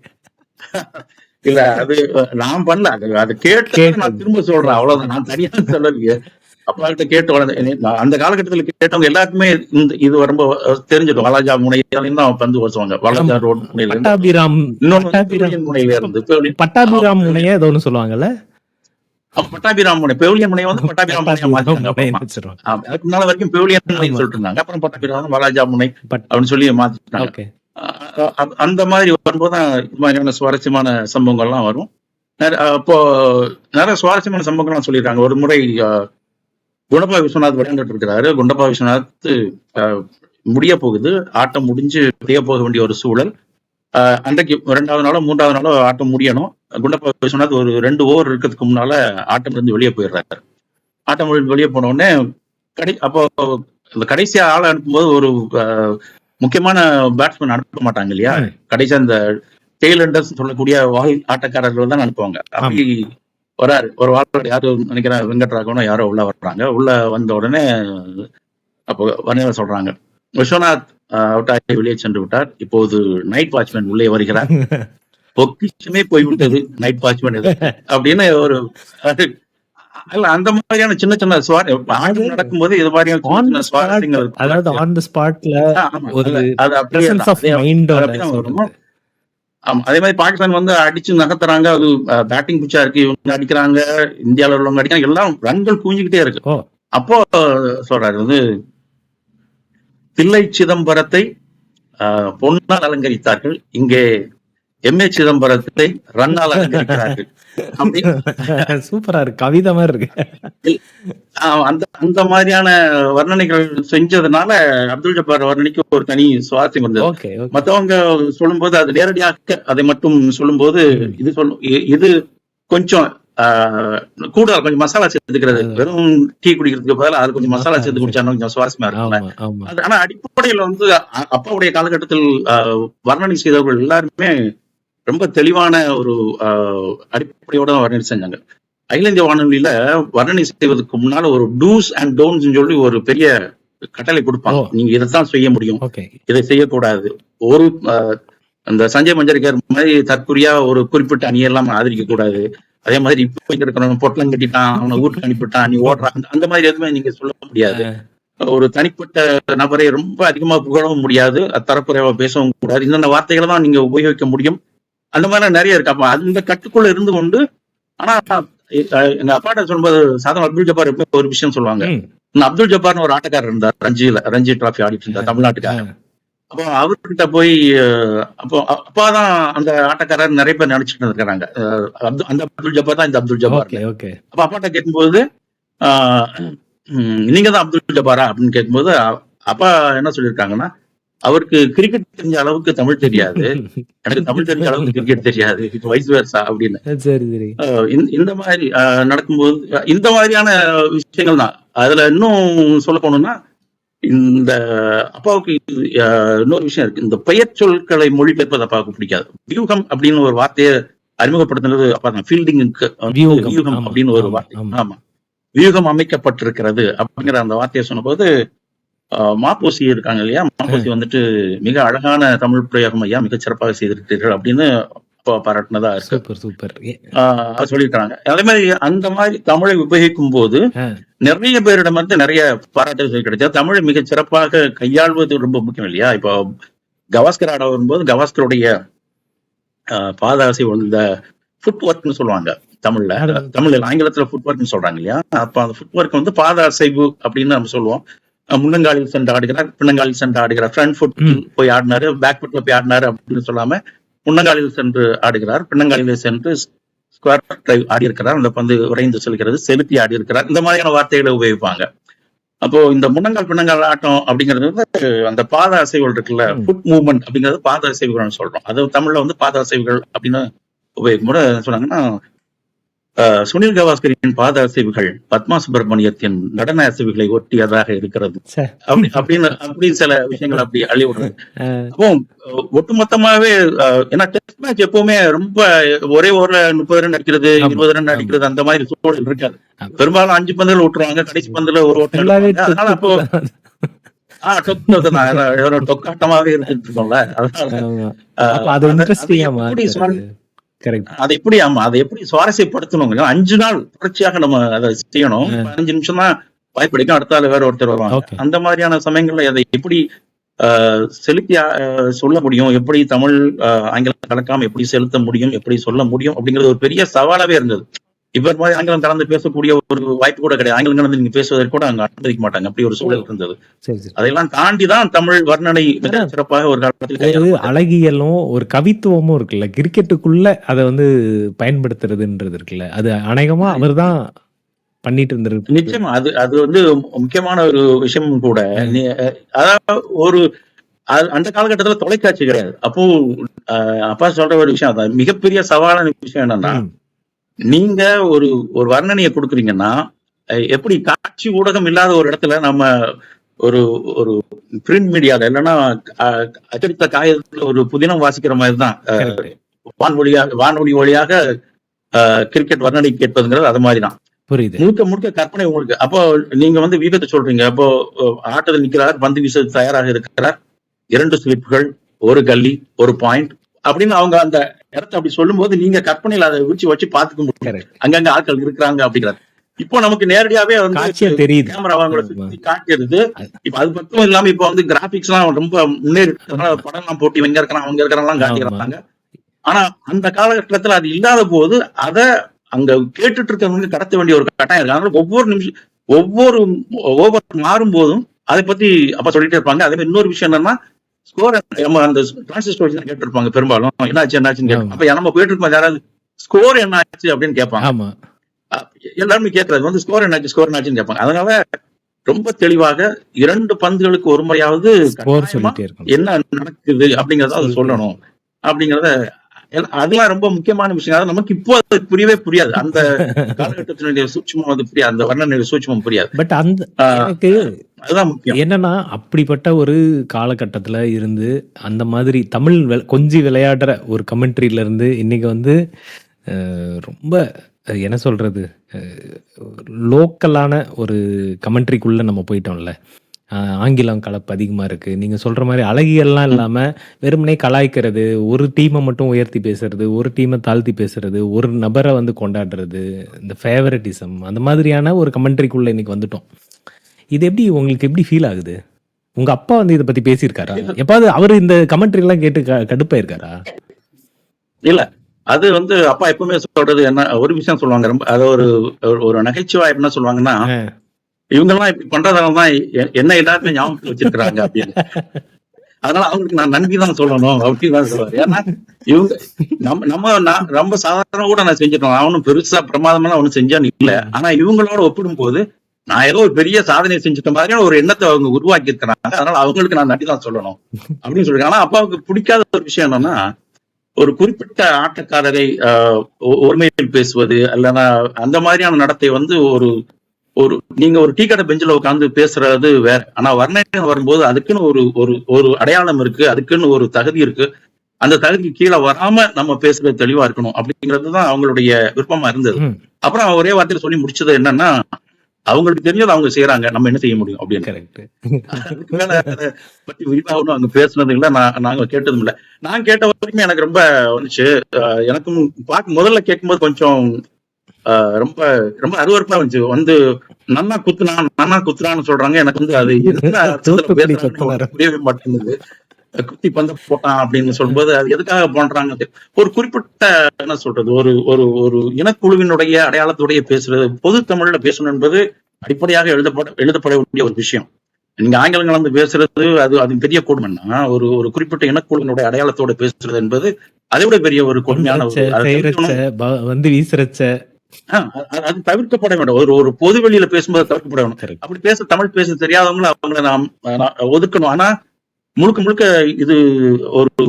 இல்ல அது நான் பண்ணல, அது கேட்டு நான் திரும்ப சொல்றேன், அவ்வளவுதான், நான் தனியா சொல்லலையே. அப்பா கிட்ட கேட்டு அந்த காலகட்டத்துல கேட்டவங்க எல்லாருக்குமே இது ரொம்ப தெரிஞ்சிடும். வாலாஜா முனையில தான் பந்து ஓசுவாங்க, வாலாஜா ரோட் முனையில இன்னொன்னு முனையில இருந்து பட்டாபிராம் முனைய ஏதோ ஒண்ணு சொல்லுவாங்கல்ல, பட்டாபிராம் முனை, பெவிலியன் முனை வந்து பட்டாபிராம் முனையா மாத்திட்டாங்க. அதுக்கு முன்னால வரைக்கும் பெவிலியன் முனைன்னு சொல்லிட்டு இருந்தாங்க, அப்புறம் பட்டாபிராம் வாலாஜா முனை அப்படின்னு சொல்லி மாத்திட்டாங்க. அந்த மாதிரி வரும்போதுதான் இது மாதிரியான சுவாரஸ்யமான சம்பவங்கள்லாம் வரும். அப்போ நிறைய சுவாரஸ்யமான சம்பவங்கள்லாம் சொல்லியிருக்காங்க. ஒரு முறை குண்டப்பா விஸ்வநாத் விளையாண்டுட்டு இருக்கிறாரு. குண்டப்பா விஸ்வநாத் முடிய போகுது, ஆட்டம் முடிஞ்சு முடிய போக வேண்டிய ஒரு சூழல். அன்றைக்கு 2வது நாளோ 3வது நாளோ ஆட்டம் முடியணும். குண்டப்பா விஸ்வநாத் ஒரு 2 ஓவர் இருக்கிறதுக்கு முன்னால ஆட்டம் இருந்து வெளியே போயிடுறாரு. ஆட்டம் வெளியே போன உடனே அப்போ இந்த கடைசியா ஆளை அனுப்பும்போது ஒரு முக்கியமான பேட்ஸ்மேன் அனுப்ப மாட்டாங்க இல்லையா, கடைசி அந்த டெய்ல் எண்டர்ஸ் சொல்லக்கூடிய வால் ஆட்டக்காரர்கள் தான் அனுப்புவாங்க. அப்படி வராரு ஒரு வால், யாரு நினைக்கிறேன் வெங்கட்ராகவனோ யாரோ உள்ள வர்றாங்க. உள்ள வந்த உடனே அப்போ வர்ணனை சொல்றாங்க, விஸ்வநாத் அவுட் ஆகி வெளியே சென்று விட்டார், இப்போது நைட் வாட்ச்மேன் உள்ளே வருகிறார், பொக்கிஷமே போய்விட்டது நைட் வாட்ச்மேன் அப்படின்னு ஒரு அந்த மாதிரியான சின்ன சின்ன ஆட்டம் நடக்கும்போது இது மாதிரியான சுவாரஸ்யங்கள், அதாவது ஆன் தி ஸ்பாட்ல அதே மாதிரி பாகிஸ்தான் வந்து அடிச்சு நகர்த்துறாங்க, அது பேட்டிங் பிச்சா இருக்கு, இவங்க அடிக்கிறாங்க, இந்தியாவில உள்ளவங்க அடிக்கிறாங்க, எல்லாம் ரன்கள் குவிஞ்சுக்கிட்டே இருக்கு. அப்போ சொல்றாரு வந்து, தில்லை சிதம்பரத்தை பொன்னால் அலங்கரித்தார்கள், இங்கே எம்.ஏ. சிதம்பரத்தை ரன்னால் அலங்கரிக்கிறார்கள். சூப்பரா இருக்கு, கவிதை மாதிரி இருக்கு. அந்த மாதிரியான வர்ணனைகள் செஞ்சதுனால அப்துல் ஜப்பார் வர்ணனைக்கு ஒரு தனி சுவாரஸ்யம் இருந்தது. மத்தவங்க சொல்லும்போது அது நேரடியாக அதை மட்டும் சொல்லும்போது இது கொஞ்சம் கூடுதல் கொஞ்சம் மசாலா சேர்த்துக்கிறது, வெறும் டீ குடிக்கிறதுக்கு பதிலாக அது கொஞ்சம் மசாலா சேர்த்து குடிச்சாலும் கொஞ்சம் சுவாரஸ்யமா இருக்கும். ஆனா அடிப்படையில வந்து அப்பாவுடைய காலகட்டத்தில் வர்ணனை செய்தவர்கள் எல்லாருமே ரொம்ப தெளிவான ஒரு அடிப்படையோட வர்ணனை செஞ்சாங்க. அகில இந்திய வானொலியில வர்ணனை செய்வதற்கு முன்னால ஒரு டூஸ் அண்ட் டோன்ஸ் சொல்லி ஒரு பெரிய கட்டளை கொடுப்பாங்க, நீங்க இதைத்தான் செய்ய முடியும், இதை செய்யக்கூடாது. ஒரு அந்த சஞ்சய் மஞ்சரிக்கர் மாதிரி தற்குறியா ஒரு குறிப்பிட்ட அணியெல்லாம் ஆதரிக்க கூடாது, அதே மாதிரி இப்ப இருக்கிறவங்க பொட்டலம் கட்டிட்டான், அவனை ஊருக்கு அனுப்பிட்டான், நீ ஓடுறான், அந்த மாதிரி எதுவுமே நீங்க சொல்ல முடியாது. ஒரு தனிப்பட்ட நபரை ரொம்ப அதிகமா புகழவும் முடியாது, தரக்குறைவா பேசவும் கூடாது, இந்த வார்த்தைகளை தான் நீங்க உபயோகிக்க முடியும். அந்த மாதிரி நிறைய இருக்கு. அப்ப அந்த கட்டுக்குள்ள இருந்து கொண்டு, ஆனா எங்க அப்பாட்ட சொல்லும்போது சாதாரண அப்துல் ஜப்பார் ஒரு விஷயம் சொல்லுவாங்க, அப்துல் ஜப்பார்னு ஒரு ஆட்டக்காரர் இருந்தார், ரஞ்சி டிராஃபி ஆடிட்டு இருந்தார், தமிழ்நாட்டுக்காரர். அப்போ அவர்கிட்ட போய் அப்பாதான் அந்த ஆட்டக்காரர் நிறைய பேர் நினைச்சிட்டு இருக்கிறாங்க, அந்த அப்துல் ஜப்பார் தான் இந்த அப்துல் ஜப்பார். அப்ப அப்பாட்ட கேட்கும்போது நீங்க தான் அப்துல் ஜப்பாரா அப்படின்னு கேட்கும்போது அப்பா என்ன சொல்லியிருக்காங்கன்னா, அவருக்கு கிரிக்கெட் தெரிஞ்ச அளவுக்கு தமிழ் தெரியாது, எனக்கு தமிழ் தெரிஞ்ச அளவுக்கு கிரிக்கெட் தெரியாது, வைஸ் வெர்சா அப்படின்னு. இந்த மாதிரி நடக்கும்போது இந்த மாதிரியான விஷயங்கள் தான். அதுல இன்னும் சொல்ல போனோம்னா, இந்த அப்பாவுக்கு இன்னொரு விஷயம் இருக்கு, இந்த பெயர் சொற்களை மொழிபெயர்ப்பது அப்பாவுக்கு பிடிக்காது. வியூகம் அப்படின்னு ஒரு வார்த்தையை அறிமுகப்படுத்தினது அப்பா தான். ஃபீல்டிங்க்கு வியூகம் அப்படின்னு ஒரு வார்த்தை, ஆமா, வியூகம் அமைக்கப்பட்டிருக்கிறது அப்படிங்கிற அந்த வார்த்தையை சொன்னபோது, மாப்போசி இருக்காங்க இல்லையா, மாப்போசி வந்துட்டு மிக அழகான தமிழ் பிரயோகம் ஐயா, மிக சிறப்பாக செய்திருக்கிறீர்கள் அப்படின்னு பாராட்டினதா இருக்கு, சொல்லியிருக்காங்க. அதே மாதிரி அந்த மாதிரி தமிழை உபயோகிக்கும் போது நிறைய பேரிடம் வந்து நிறைய பாராட்டுகள் கிடைச்சா. தமிழை மிக சிறப்பாக கையாள்வது ரொம்ப முக்கியம் இல்லையா. இப்போ கவாஸ்கர் ஆட வரும்போது கவாஸ்கருடைய பாதாசை இந்த ஃபுட் ஒர்க்னு சொல்லுவாங்க தமிழ்ல, ஆங்கிலத்துல ஃபுட் ஒர்க்னு சொல்றாங்க இல்லையா. அப்ப அந்த ஃபுட் ஒர்க் வந்து பாத அசைவு அப்படின்னு நம்ம சொல்லுவோம். முன்னங்காலில் சென்று ஆடுகிறார், பின்னங்காலில் சென்று ஆடுகிறார், ஃப்ரண்ட் ஃபுட் போய் ஆடினாரு, பேக் ஃபுட்ல போய் ஆடினாரு அப்படின்னு சொல்லாம முன்னங்காலில் சென்று ஆடுகிறார், பின்னங்காலில சென்று ஸ்கொயர் டிரைவ் ஆடி இருக்கிறார், அந்த பந்து விரைந்து செல்கிறது, செலுத்தி ஆடி இருக்கிறார், இந்த மாதிரியான வார்த்தைகளை உபயோகிப்பாங்க. அப்போ இந்த முன்னங்கால் பின்னங்கால் ஆட்டம் அப்படிங்கிறது வந்து அந்த பாத அசைவுகள் இருக்குல்ல, ஃபுட் மூவ்மெண்ட் அப்படிங்கிறது பாத அசைவுகள்னு சொல்றோம். அது தமிழ்ல வந்து பாத அசைவுகள் அப்படின்னு உபயோகிக்கும். என்ன சொன்னாங்கன்னா, சுனில் கவாஸ்கரின் பாத அசைவுகள் பத்மா சுப்பிரமணியத்தின் நடன அசைவுகளை ஒட்டியதாக இருக்கிறது அப்படி சில விஷயங்கள் அப்படி அள்ளி விடுறது. அப்போ ஒட்டுமொத்தமாவே ஏன்னா டெஸ்ட் மேட்ச் எப்பவுமே ரொம்ப ஒரே ஓவர்ல 30 ரன் அடிக்கிறது, 20 ரன் அடிக்கிறது அந்த மாதிரி சூழல் இருக்காது. பெரும்பாலும் 5 பந்துகள் விட்டுருவாங்க, கடைசி பந்துல ஒரு ஓட்டம். அதனால அப்போ டொக்காட்டமாவே இருந்துட்டு இருக்கோம்ல. அதை எப்படி சுவாரஸ்யப்படுத்தணும்? 5 நாள் தொடர்ச்சியாக நம்ம அதை செய்யணும். 5 நிமிஷம் தான் வாய்ப்படிக்கும், அடுத்த ஆள் வேற ஒருத்தர் வருவாங்க. அந்த மாதிரியான சமயங்கள்ல அதை எப்படி செலுத்தி சொல்ல முடியும், எப்படி தமிழ் ஆங்கிலம் கலக்காம எப்படி செலுத்த முடியும், எப்படி சொல்ல முடியும் அப்படிங்கிறது ஒரு பெரிய சவாலாவே இருந்தது. இப்ப மாதிரி ஆங்கிலம் கலந்து பேசக்கூடிய ஒரு வாய்ப்பு கூட கிடையாது. ஆங்கிலம் கலந்து நீங்க பேசுவதற்கு கூட அங்க அனுமதிக்க மாட்டாங்க. அப்படி ஒரு சூழல் இருந்தது. அதையெல்லாம் தாண்டிதான் தமிழ் வர்ணனை சிறப்பாக ஒரு காலத்தில் அழகியலும் ஒரு கவித்துவமும் இருக்குல்ல, கிரிக்கெட்டுக்குள்ள அதை வந்து பயன்படுத்துறதுன்றது இருக்குல்ல, அது அநேகமா அவர் தான் பண்ணிட்டு இருந்திரு. நிச்சயமா அது வந்து முக்கியமான ஒரு விஷயமும் கூட. அதாவது ஒரு அந்த காலகட்டத்துல தொலைக்காட்சி கிடையாது. அப்போ அப்பா சொல்ற ஒரு விஷயம் அதான் மிகப்பெரிய சவாலான விஷயம் என்னன்னா, நீங்க ஒரு வர்ணனையை கொடுக்குறீங்கன்னா, எப்படி காட்சி ஊடகம் இல்லாத ஒரு இடத்துல நம்ம ஒரு ஒரு பிரிண்ட் மீடியால இல்லைன்னா அச்சடித்த காகிதத்துல ஒரு புதினம் வாசிக்கிற மாதிரிதான் வானொலி வழியாக கிரிக்கெட் வர்ணனை கேட்பதுங்கிறது அது மாதிரிதான். புரியுது. முழுக்க கற்பனை உங்களுக்கு. அப்போ நீங்க வந்து வீகத்தை சொல்றீங்க. அப்போ ஆட்டத்தில் நிற்கிறார், பந்து வீச தயாராக இருக்கிறார், 2 ஸ்லிப்கள், 1 கல்லி, 1 பாயிண்ட் அப்படின்னு அவங்க அந்த இடத்த அப்படி சொல்லும் போது நீங்க கற்பனையில அதை வச்சு பாத்துக்க முடியும், அங்கங்க ஆட்கள் இருக்கிறாங்க அப்படிங்கிறது. இப்போ நமக்கு நேரடியாவே வந்து தெரியுது, கேமரா சுத்தி காட்டுறது. இப்ப அது மட்டும் இல்லாம இப்ப வந்து கிராபிக்ஸ் எல்லாம் ரொம்ப முன்னேறி படம் எல்லாம் போட்டி இங்க இருக்கிறான் அவங்க இருக்கிறாங்க காட்டிக்கிறாங்க. ஆனா அந்த காலகட்டத்துல அது இல்லாத போது அதை அங்க கேட்டுட்டு இருக்கவங்க கடத்த வேண்டிய ஒரு கட்டாயம் இருக்கு. அதனால ஒவ்வொரு ஓவர் மாறும் போதும் அதை பத்தி அப்ப சொல்லிட்டே இருப்பாங்க. அதே மாதிரி இன்னொரு விஷயம் என்னன்னா, ஸ்கோர் அந்த டிரான்சிஸ்டர் கேட்டு இருப்பாங்க பெரும்பாலும், என்னாச்சுன்னு கேட்பாங்க. அப்ப நம்ம போயிட்டு இருப்போம், யாராவது ஸ்கோர் என்ன ஆச்சு அப்படின்னு கேட்பாங்க. எல்லாருமே கேட்கறது வந்து ஸ்கோர் என்னாச்சுன்னு கேட்பாங்க. அதனால ரொம்ப தெளிவாக 2 பந்துகளுக்கு ஒரு முறையாவது என்ன நடக்குது அப்படிங்கறத அது சொல்லணும் அப்படிங்கறத. அதெல்லாம் ரொம்ப முக்கியமான விஷயம். நமக்கு இப்போ அது புரியவே புரியாது. அந்த காலகட்டத்தினுடைய சூட்சமம் அது புரியாது, அந்த வர்ணனை சூட்சமம் புரியாது. பட் அந்த அதுதான் முக்கியம். என்னன்னா அப்படிப்பட்ட ஒரு காலகட்டத்துல இருந்து அந்த மாதிரி தமிழ் கொஞ்சி விளையாடுற ஒரு கமெண்ட்ரியில இருந்து இன்னைக்கு வந்து ரொம்ப என்ன சொல்றது, லோக்கலான ஒரு கமெண்ட்ரிக்குள்ள நம்ம போயிட்டோம்ல. ஆங்கிலம் கலப்பு அதிகமாக இருக்குது. நீங்கள் சொல்கிற மாதிரி அழகியெல்லாம் இல்லாமல் வெறுமனே கலாய்க்கிறது, ஒரு டீமை மட்டும் உயர்த்தி பேசுறது, ஒரு டீமை தாழ்த்தி பேசுறது, ஒரு நபரை வந்து கொண்டாடுறது, இந்த ஃபேவரட்டிசம் அந்த மாதிரியான ஒரு கமெண்ட்ரிக்குள்ளே இன்னைக்கு வந்துட்டோம். இது உங்களுக்கு எப்படி ஃபீல் ஆகுது? உங்கள் அப்பா வந்து இதை பற்றி பேசியிருக்காரா எப்பாவது? அவர் இந்த கமெண்ட்ரிலாம் கேட்டு கடுப்பாயிருக்காரா? இல்லை, அது வந்து அப்பா எப்பவுமே சொல்றது என்ன ஒரு விஷயம் சொல்லுவாங்க. ரொம்ப அது ஒரு நகைச்சுவா என்ன சொல்லுவாங்கன்னா, இவங்க எல்லாம் இப்படி பண்றதாலதான் என்ன எல்லாருமே ஞாபகத்தில் வச்சிருக்கிறாங்க அப்படின்னு. அதனால அவங்களுக்கு நான் நன்றி தான் சொல்லணும் அப்படின்னு தான் சொல்லுவாரு. ஏன்னா இவங்க நம்ம ரொம்ப சாதாரண கூட நான் செஞ்சிட்டோம், அவனும் பெருசா பிரமாதமெல்லாம் ஒன்னும் செஞ்சான்னு இல்லை. ஆனா இவங்களோட ஒப்பிடும் போது நான் ஏதோ ஒரு பெரிய சாதனை செஞ்சுட்ட மாதிரியான ஒரு எண்ணத்தை அவங்க உருவாக்கி இருக்கிறாங்க. அதனால அவங்களுக்கு நான் நன்றி தான் சொல்லணும் அப்படின்னு சொல்லிருக்கேன். ஆனா அப்பாவுக்கு பிடிக்காத ஒரு விஷயம் என்னன்னா, ஒரு குறிப்பிட்ட ஆட்டக்காரரை ஒருமையில் பேசுவது அல்லனா அந்த மாதிரியான நடத்தை வந்து நீங்க ஒரு டீ கடை பெஞ்சில் உட்காந்து பேசுறது வேற. ஆனா வர்ணனை வரும்போது அதுக்குன்னு ஒரு அடையாளம் இருக்கு, அதுக்குன்னு ஒரு தகுதி இருக்கு. அந்த தகுதி கீழே வராம நம்ம பேசுறது தெளிவா இருக்கணும் அப்படிங்கிறதுதான் அவங்களுடைய விருப்பமா இருந்தது. அப்புறம் ஒரே வார்த்தையில சொல்லி முடிச்சது என்னன்னா, அவங்களுக்கு தெரிஞ்சது அவங்க செய்யறாங்க, நம்ம என்ன செய்ய முடியும் அப்படின்னு. அதுக்கு மேல அதை பத்தி விரிவாகணும் அங்க பேசுனது இல்லை, நாங்க கேட்டதும் இல்லை. நான் கேட்ட வரைக்குமே எனக்கு ரொம்ப வந்துச்சு. எனக்கும் முதல்ல கேட்கும்போது கொஞ்சம் ரொம்ப ரொம்ப அருவருப்பா இருந்துச்சு. வந்து நன்னா குத்துனான்னு சொல்றாங்க. எனக்கு வந்து அது புரியவே மாட்டேங்குது. குத்தி பந்த போட்டான் அப்படின்னு சொல்லும்போது அது எதுக்காக பண்றாங்க? ஒரு குறிப்பிட்ட என்ன சொல்றது, ஒரு இனக்குழுவினுடைய அடையாளத்துடைய பேசுறது, பொது தமிழ்ல பேசணும் என்பது அடிப்படையாக எழுதப்பட வேண்டிய ஒரு விஷயம். நீங்க ஆங்கிலம் கலந்து பேசுறது அது பெரிய கொடுமைன்னா, ஒரு குறிப்பிட்ட இனக்குழுவினுடைய அடையாளத்தோட பேசுறது என்பது அதை விட பெரிய ஒரு கொடுமையான வந்து வீசுறச்ச அது தவிர்க்கப்பட வேண்டும். ஒரு பொது வெளியில பேசும்போது தவிர்க்கப்பட வேண்டும். Correct. அப்படி தமிழ் பேச தெரியாதவங்களை அவங்கள நாம் ஒதுக்கணும். ஆனா முழுக்க முழுக்க இது ஒரு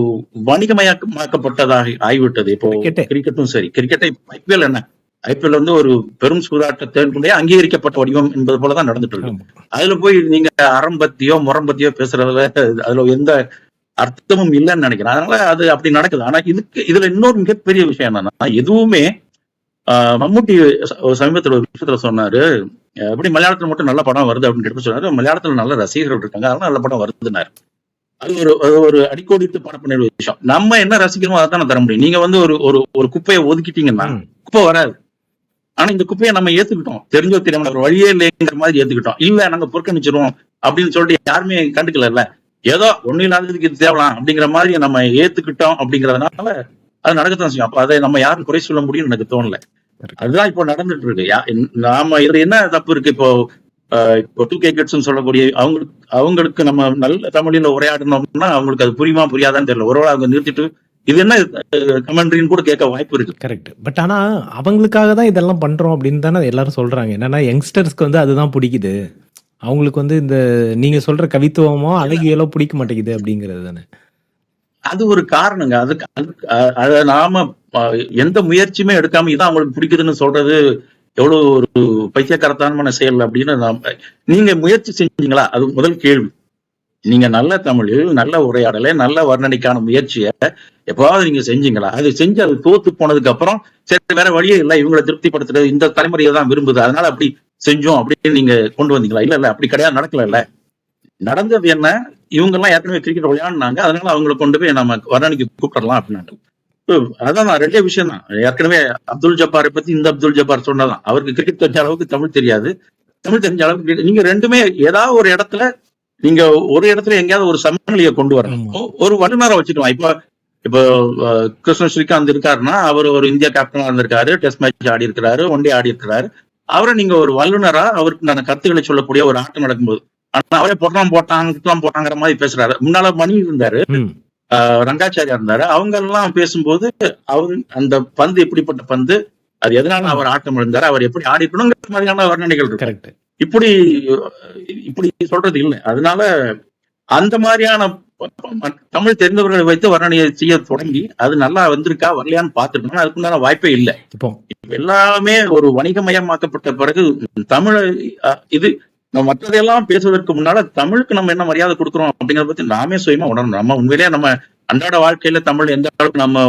வணிகமயமாக்கப்பட்டதாக ஆகிவிட்டது. இப்போ கிரிக்கெட்டும் சரி, கிரிக்கெட்டை ஐபிஎல் என்ன, ஐபிஎல் வந்து ஒரு பெரும் சூதாட்டத்தினுடைய அங்கீகரிக்கப்பட்ட வடிவம் என்பது போலதான் நடந்துட்டு இருக்கு. அதுல போய் நீங்க அறம் பத்தியோ முறம் பத்தியோ பேசுறதுல அதுல எந்த அர்த்தமும் இல்லைன்னு நினைக்கிறேன். அதனால அது அப்படி நடக்குது. ஆனா இதுல இன்னொரு மிகப்பெரிய விஷயம் என்னன்னா, எதுவுமே மம்முட்டி சமீபத்தில் ஒரு விஷயத்துல சொன்னாரு, எப்படி மலையாளத்துல மட்டும் நல்ல படம் வருது அப்படின்னு கேட்டு சொன்னாரு. மலையாளத்துல நல்ல ரசிகர்கள் இருக்காங்க, அதனால நல்ல படம் வருதுன்னாரு. அது ஒரு அடிக்கோடித்து படம் பண்ண விஷயம். நம்ம என்ன ரசிக்கிறோமோ அதை தான் தர முடியும். நீங்க வந்து ஒரு குப்பையை ஒதுக்கிட்டீங்கன்னா குப்பை வராது. ஆனா இந்த குப்பையை நம்ம ஏத்துக்கிட்டோம், தெரிஞ்சோ தெரியாம ஒரு வழியே இல்லைங்கிற மாதிரி ஏத்துக்கிட்டோம். இல்ல நாங்க புறக்கணிச்சிருவோம் அப்படின்னு சொல்லிட்டு யாருமே கண்டுக்கல. ஏதோ ஒண்ணு இல்லாததுக்கு இது தேவலாம் அப்படிங்கிற மாதிரி நம்ம ஏத்துக்கிட்டோம். அப்படிங்கறதுனால அது நடக்கத்தான் செய்யும். அப்ப அதை நம்ம யாரும் குறை சொல்ல முடியும்னு எனக்கு தோணல. அதுதான் இப்போ நடந்துட்டு இருக்கு. நாம இதுல என்ன தப்பு இருக்கு? இப்போ 2K கிட்ஸ் சொல்லக்கூடிய அவங்களுக்கு நம்ம நல்ல தமிழில உரையாடணும்னா அவங்களுக்கு அது புரியுமா புரியாதான்னு தெரியல. ஒருவேளை அவங்க நிறுத்திட்டு இது என்ன கமெண்ட்ரின்னு கூட கேட்க வாய்ப்பு இருக்கு. கரெக்ட். பட் ஆனா அவங்களுக்காக தான் இதெல்லாம் பண்றோம் அப்படின்னு தானே எல்லாரும் சொல்றாங்க. என்னன்னா யங்ஸ்டர்ஸ்க்கு வந்து அதுதான் பிடிக்குது. அவங்களுக்கு வந்து இந்த நீங்க சொல்ற கவித்துவமோ அழகியலோ பிடிக்க மாட்டேங்குது அப்படிங்கிறது தானே. அது ஒரு காரணங்க. அத நாம எந்த முயற்சியுமே எடுக்காம இதான் அவங்களுக்கு பிடிக்குதுன்னு சொல்றது எவ்வளவு ஒரு பைத்தியக்காரத்தனமான செயல் அப்படின்னு நீங்க முயற்சி செஞ்சீங்களா? அது முதல் கேள்வி. நீங்க நல்ல தமிழில் நல்ல உரையாடலை நல்ல வர்ணனைக்கான முயற்சியை எப்பாவது நீங்க செஞ்சீங்களா? அது செஞ்சு அது தோத்து போனதுக்கு அப்புறம் சரி வேற வழியே இல்லை, இவங்களை திருப்திப்படுத்துறது இந்த தலைமுறையை தான் விரும்புது, அதனால அப்படி செஞ்சோம் அப்படின்னு நீங்க கொண்டு வந்தீங்களா? இல்ல அப்படி கிடையாது, நடக்கல. நடந்தது என்ன, இவங்க எல்லாம் ஏற்கனவே கிரிக்கெட் விளையாடுனாங்க, அதனால அவங்களை கொண்டு போய் நம்ம வர்ணனைக்கு கூப்பிடலாம் அப்படின்னாங்க. அதான் ரெண்டே விஷயம் தான். ஏற்கனவே அப்துல் ஜப்பாரை பத்தி இந்த அப்துல் ஜப்பார் சொன்னதான், அவருக்கு கிரிக்கெட் தெரிஞ்ச அளவுக்கு தமிழ் தெரியாது, தமிழ் தெரிஞ்ச அளவுக்கு நீங்க ரெண்டுமே ஏதாவது ஒரு இடத்துல நீங்க ஒரு இடத்துல எங்கேயாவது ஒரு சமநிலையை கொண்டு வரணும். ஒரு வல்லுநரை வச்சுக்கலாம். இப்போ கிருஷ்ண ஸ்ரீகாந்த் இருக்காருன்னா அவர் ஒரு இந்தியா கேப்டனா இருந்திருக்காரு, டெஸ்ட் மேட்ச் ஆடி இருக்கிறாரு, ஒன் டே ஆடி இருக்கிறாரு. அவரை நீங்க ஒரு வல்லுநரா அவருக்கு நான் கருத்துக்களை சொல்லக்கூடிய ஒரு ஆட்டம் நடக்கும்போது, ஆனா அவரே போட்டாங்கிற மாதிரி பேசுறாரு. முன்னால மணி இருந்தாரு, ரங்காச்சாரியா இருந்தாரு, அவங்க எல்லாம் பேசும்போது அவரு அந்த பந்து எப்படிப்பட்ட பந்து, அது எதனால அவர் ஆட்டம் இருந்தாரு, அவர் எப்படி ஆடி இருக்கணுங்கிற மாதிரியான வர்ணனைகள் இருக்கு. இப்படி சொல்றது இல்லை. அதனால அந்த மாதிரியான தமிழ் தெரிந்தவர்களை வைத்து வர்ணனையை செய்ய தொடங்கி அது நல்லா வந்திருக்கா வரலையான்னு பார்த்துருக்கோம். அதுக்குண்டான வாய்ப்பே இல்லை. இப்போ எல்லாமே ஒரு வணிகமயமாக்கப்பட்ட பிறகு தமிழ் இது மற்றதையெல்லாம் பேசுவதற்கு முன்னால தமிழுக்கு நம்ம என்ன மரியாதை கொடுக்குறோம் அப்படிங்கறத பத்தி நாமே சுயமா உணரணும். நம்ம உண்மையிலேயே நம்ம அன்றாட வாழ்க்கையில தமிழ் எந்த அளவுக்கு நம்ம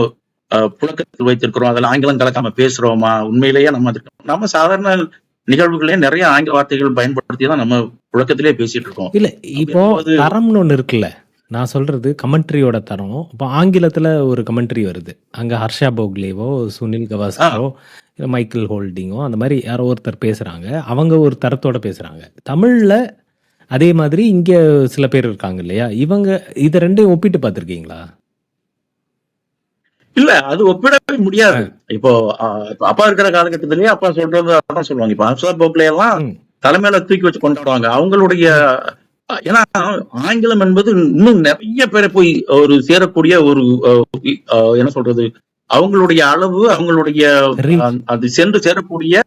புழக்கத்தில் வைத்திருக்கிறோம், அதில் ஆங்கிலம் கலக்காம பேசுறோமா, உண்மையிலேயே நம்ம சாதாரண நிகழ்வுகளே நிறைய ஆங்கில வார்த்தைகள் பயன்படுத்தி தான் நம்ம புழக்கத்திலே பேசிட்டு இருக்கோம். இல்ல இப்போ தரம்னு ஒண்ணு இருக்குல்ல, நான் சொல்றது கமெண்ட்ரியோட தரம். இப்போ ஆங்கிலத்துல ஒரு கமெண்ட்ரி வருது, அங்க ஹர்ஷா போக்லேவோ சுனில் கவாஸ்கரோ மைக்கேல் ஹோல்டிங்கோ அந்த மாதிரி யாரோ ஒருத்தர் பேசுறாங்க, அவங்க ஒரு தரத்தோட பேசுறாங்க. தமிழ்ல அதே மாதிரி இங்க சில பேர் இருக்காங்க இல்லையா, இவங்க இதை ரெண்டையும் ஒப்பிட்டு பார்த்திருக்கீங்களா? இல்ல, அது ஒப்பிடவே முடியாது. இப்போ அப்பா இருக்கிற காலகட்டத்திலேயே அப்பா சொல்றது அதான் சொல்லுவாங்க. இப்ப ஹர்ஷா போக்லே எல்லாம் தலைமையில தூக்கி வச்சு கொண்டாடுவாங்க. அவங்களுடைய ஏன்னா ஆங்கிலம் என்பது இன்னும் நிறைய பேரை போய் ஒரு சேரக்கூடிய ஒரு என்ன சொல்றது, அவங்களுடைய அளவு, அவங்களுடைய அது சென்று சேரக்கூடிய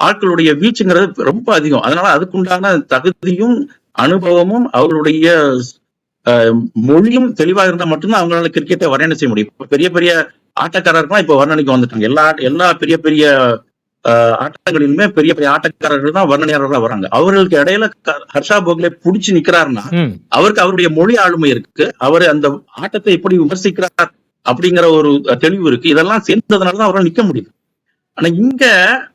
ஆட்களுடைய வீச்சுங்கிறது ரொம்ப அதிகம். அதனால அதுக்குண்டான தகுதியும் அனுபவமும் அவர்களுடைய மொழியும் தெளிவா இருந்தா மட்டும்தான் அவங்களால கிரிக்கெட்டை வர்ணனை செய்ய முடியும். பெரிய பெரிய ஆட்டக்காரர்கள்லாம் இப்ப வர்ணனைக்கு வந்துட்டாங்க. எல்லா பெரிய பெரிய ஆட்டங்களிலுமே பெரிய பெரிய ஆட்டக்காரர்கள் தான் வர்ணனையாளர்களா வராங்க. அவர்களுக்கு இடையில ஹர்ஷா போக்லே புடிச்சு நிக்கிறாருன்னா அவருக்கு அவருடைய மொழி ஆளுமை இருக்கு, அவர் அந்த ஆட்டத்தை எப்படி விமர்சிக்கிறார் அப்படிங்கிற ஒரு தெளிவு இருக்கு. இதெல்லாம் சேர்ந்ததுனாலதான் அவரால் நிக்க முடியுது. ஆனா இங்க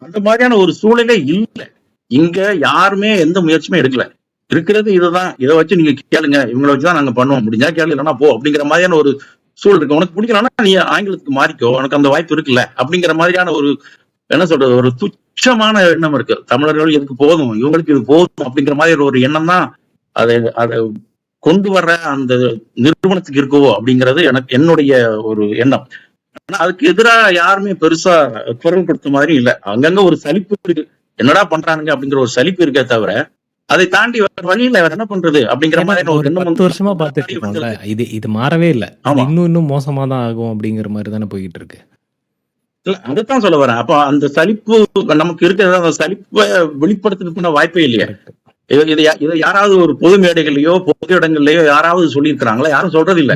அந்த மாதிரியான ஒரு சூழலே இல்லை. இங்க யாருமே எந்த முயற்சியுமே எடுக்கல. இருக்கிறது இதுதான், இதை வச்சு நீங்க கேளுங்க, இவங்களை வச்சுதான் நாங்க பண்ணுவோம், முடிஞ்சா கேளு இல்லைன்னா போ அப்படிங்கிற மாதிரியான ஒரு சூழல் இருக்கு. உனக்கு பிடிக்கலன்னா நீ ஆங்கிலத்துக்கு மாறிக்கோ, உனக்கு அந்த வாய்ப்பு இருக்குல்ல அப்படிங்கிற மாதிரியான ஒரு என்ன சொல்றது, ஒரு துச்சமான எண்ணம் இருக்கு. தமிழர்கள் இதுக்கு போதும், இவங்களுக்கு இது போதும் அப்படிங்கிற மாதிரி ஒரு எண்ணம் தான் அதை கொண்டு வர்ற அந்த நிறுவனத்துக்கு இருக்கோ அப்படிங்கிறது என்னுடைய ஒரு எண்ணம். ஆனா அதுக்கு எதிராக யாருமே பெருசா குரல் கொடுத்த மாதிரி இல்ல. அங்கங்க ஒரு சலிப்பு இருக்கு, என்னடா பண்றானுங்க அப்படிங்கிற ஒரு சலிப்பு இருக்கே தவிர அதை தாண்டி வழியில வேற என்ன பண்றது அப்படிங்கிற மாதிரி ஒரு 10 வருஷமா பாத்துட்டு இருக்கோம்ல, இது மாறவே இல்லை. இன்னும் மோசமா தான் ஆகும் அப்படிங்கிற மாதிரி தானே போயிட்டு இருக்கு. இல்ல அதைத்தான் சொல்ல வரேன். அப்ப அந்த சலிப்பு நமக்கு இருக்கிற அந்த சலிப்பை வெளிப்படுத்துறதுக்கு வாய்ப்பே இல்லையா? இதை யாராவது ஒரு பொது மேடைகள்லயோ பொது இடங்கள்லயோ யாராவது சொல்லியிருக்கிறாங்களா? யாரும் சொல்றது இல்ல.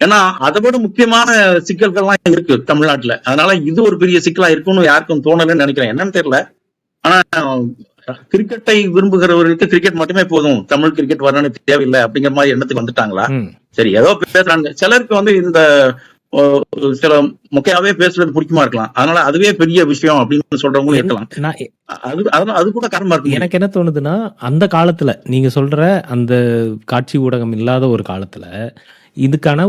ஏன்னா அதை விட முக்கியமான சிக்கல்கள்லாம் இருக்கு தமிழ்நாட்டுல. அதனால இது ஒரு பெரிய சிக்கலா இருக்கும்னு யாருக்கும் தோணலன்னு நினைக்கிறேன். என்னன்னு தெரியல. ஆனா கிரிக்கெட்டை விரும்புகிறவர்களுக்கு கிரிக்கெட் மட்டுமே போதும், தமிழ் கிரிக்கெட் வரணும்னு தேவையில்லை அப்படிங்கிற மாதிரி எண்ணத்துக்கு வந்துட்டாங்களா? சரி, ஏதோ பேசுறாங்க. சிலருக்கு இந்த சில முக்கியமாவே பேசுறது பிடிக்குமா இருக்கலாம். அதனால அதுவே பெரிய விஷயம் அப்படின்னு சொல்றவங்களும் இருக்கலாம். அது கூட காரணமா இருக்கு. எனக்கு என்ன தோணுதுன்னா, அந்த காலத்துல நீங்க சொல்ற அந்த காட்சி ஊடகம் இல்லாத ஒரு காலத்துல இதுக்கான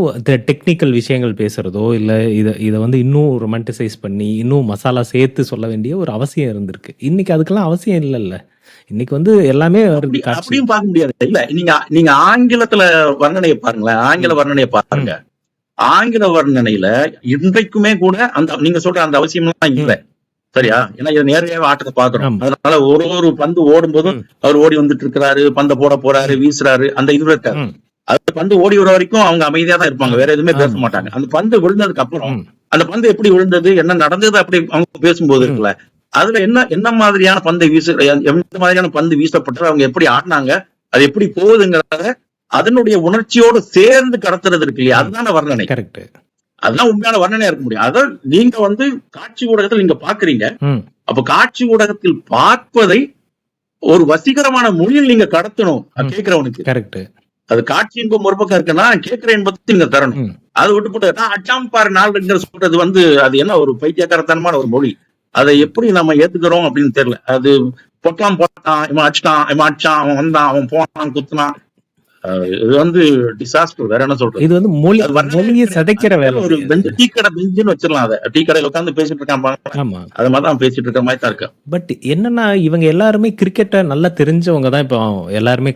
டெக்னிக்கல் விஷயங்கள் பேசுறதோ இல்ல இதை இன்னும் ரொமான்டிசைஸ் பண்ணி இன்னும் மசாலா சேர்த்து சொல்ல வேண்டிய ஒரு அவசியம் இருந்திருக்கு. இன்னைக்கு அதுக்கெல்லாம் அவசியம் இல்லைல்ல. இன்னைக்கு எல்லாமே அப்படியும் பார்க்க முடியாது. இல்ல நீங்க ஆங்கிலத்துல வர்ணனையை பாருங்களேன். ஆங்கில வர்ணனையை பாருங்க. ஆங்கில வர்ணனையில இன்றைக்குமே கூட அந்த நீங்க சொல்ற அந்த அவசியம் எல்லாம் இல்லை. சரியா? ஏன்னா இதை நேரடியாக ஆட்டத்தை பாக்குறோம். அதனால ஒரு பந்து ஓடும் போதும் அவர் ஓடி வந்துட்டு இருக்கிறாரு, பந்தை போட போறாரு, வீசுறாரு, அந்த இது இருக்காரு. அது பந்து ஓடி வர வரைக்கும் அவங்க அமைதியா தான் இருப்பாங்க, வேற எதுவுமே பேச மாட்டாங்க. அந்த பந்து விழுந்ததுக்கு அப்புறம் அந்த பந்து எப்படி விழுந்தது, என்ன நடந்தது, அப்படி அவங்க பேசும்போது இருக்குல்ல, அதுல என்ன மாதிரியான பந்தை எந்த மாதிரியான பந்து வீசப்பட்டு அவங்க எப்படி ஆடினாங்க, அது எப்படி போகுதுங்கிறத அதனுடைய உணர்ச்சியோடு சேர்ந்து கடத்துறது இருக்கு இல்லையா? அதுதான வர்ணனை. கரெக்ட். அதுதான் உண்மையான வர்ணனையா இருக்க முடியும். அதான் நீங்க காட்சி ஊடகத்தில் நீங்க பாக்குறீங்க. அப்ப காட்சி ஊடகத்தில் பார்ப்பதை ஒரு வசீகரமான மொழியில் நீங்க கடத்தணும் கேட்கிறவனுக்கு. கரெக்ட். அது காட்சி இன்பம் ஒரு பக்கம் இருக்குன்னா கேட்கிற இன்பத்தை நீங்க தரணும். அதை விட்டு போட்டு அச்சாம் பாரு நாள் சொல்றது அது என்ன ஒரு பைத்தியக்காரத்தனமான ஒரு மொழி. அதை எப்படி நம்ம ஏத்துக்கிறோம் அப்படின்னு தெரியல. அது போட்டான் இவன் அடிச்சான், அவன் வந்தான், அவன் போனான், குத்துனான். இது டிசாஸ்டர். வேற என்ன சொல்றது? இது மொழியை சதைக்கிற வேலை. ஒரு டீ கடை பெஞ்சுன்னு வச்சிடலாம். அதை டீ கடையில உட்காந்து பேசிட்டு இருக்கான். அது மாதிரி தான் பேசிட்டு இருக்கிற மாதிரி தான் இருக்கு. பட் என்னன்னா, இவங்க எல்லாருமே கிரிக்கெட்டை நல்லா தெரிஞ்சவங்க தான். இப்போ எல்லாருமே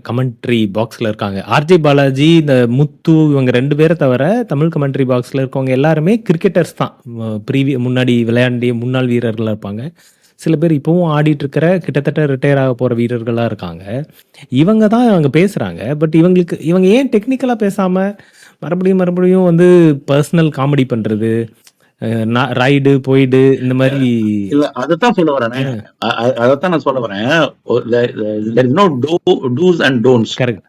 கமெண்ட்ரி பாக்ஸ்ல இருக்காங்க. ஆர்ஜே பாலாஜி, இந்த முத்து, இவங்க 2 பேரை தவிர தமிழ் கமெண்ட்ரி பாக்ஸ்ல இருக்கவங்க எல்லாருமே கிரிக்கெட்டர்ஸ் தான். முன்னாடி விளையாண்டிய முன்னாள் வீரர்களா இருப்பாங்க. சில பேர் இப்பவும் ஆடிட்டு இருக்கிற கிட்டத்தட்ட ரிட்டையர் ஆக போற வீரர்களா இருக்காங்க. இவங்க தான் அவங்க பேசுறாங்க. பட் இவங்க ஏன் டெக்னிக்கலா பேசாம மறுபடியும் பர்சனல் காமெடி பண்றது, ரைடு போயிடு இந்த மாதிரி? இல்ல, அதைத்தான் சொல்ல வரேன். அதைத்தான் நான் சொல்ல வரேன்.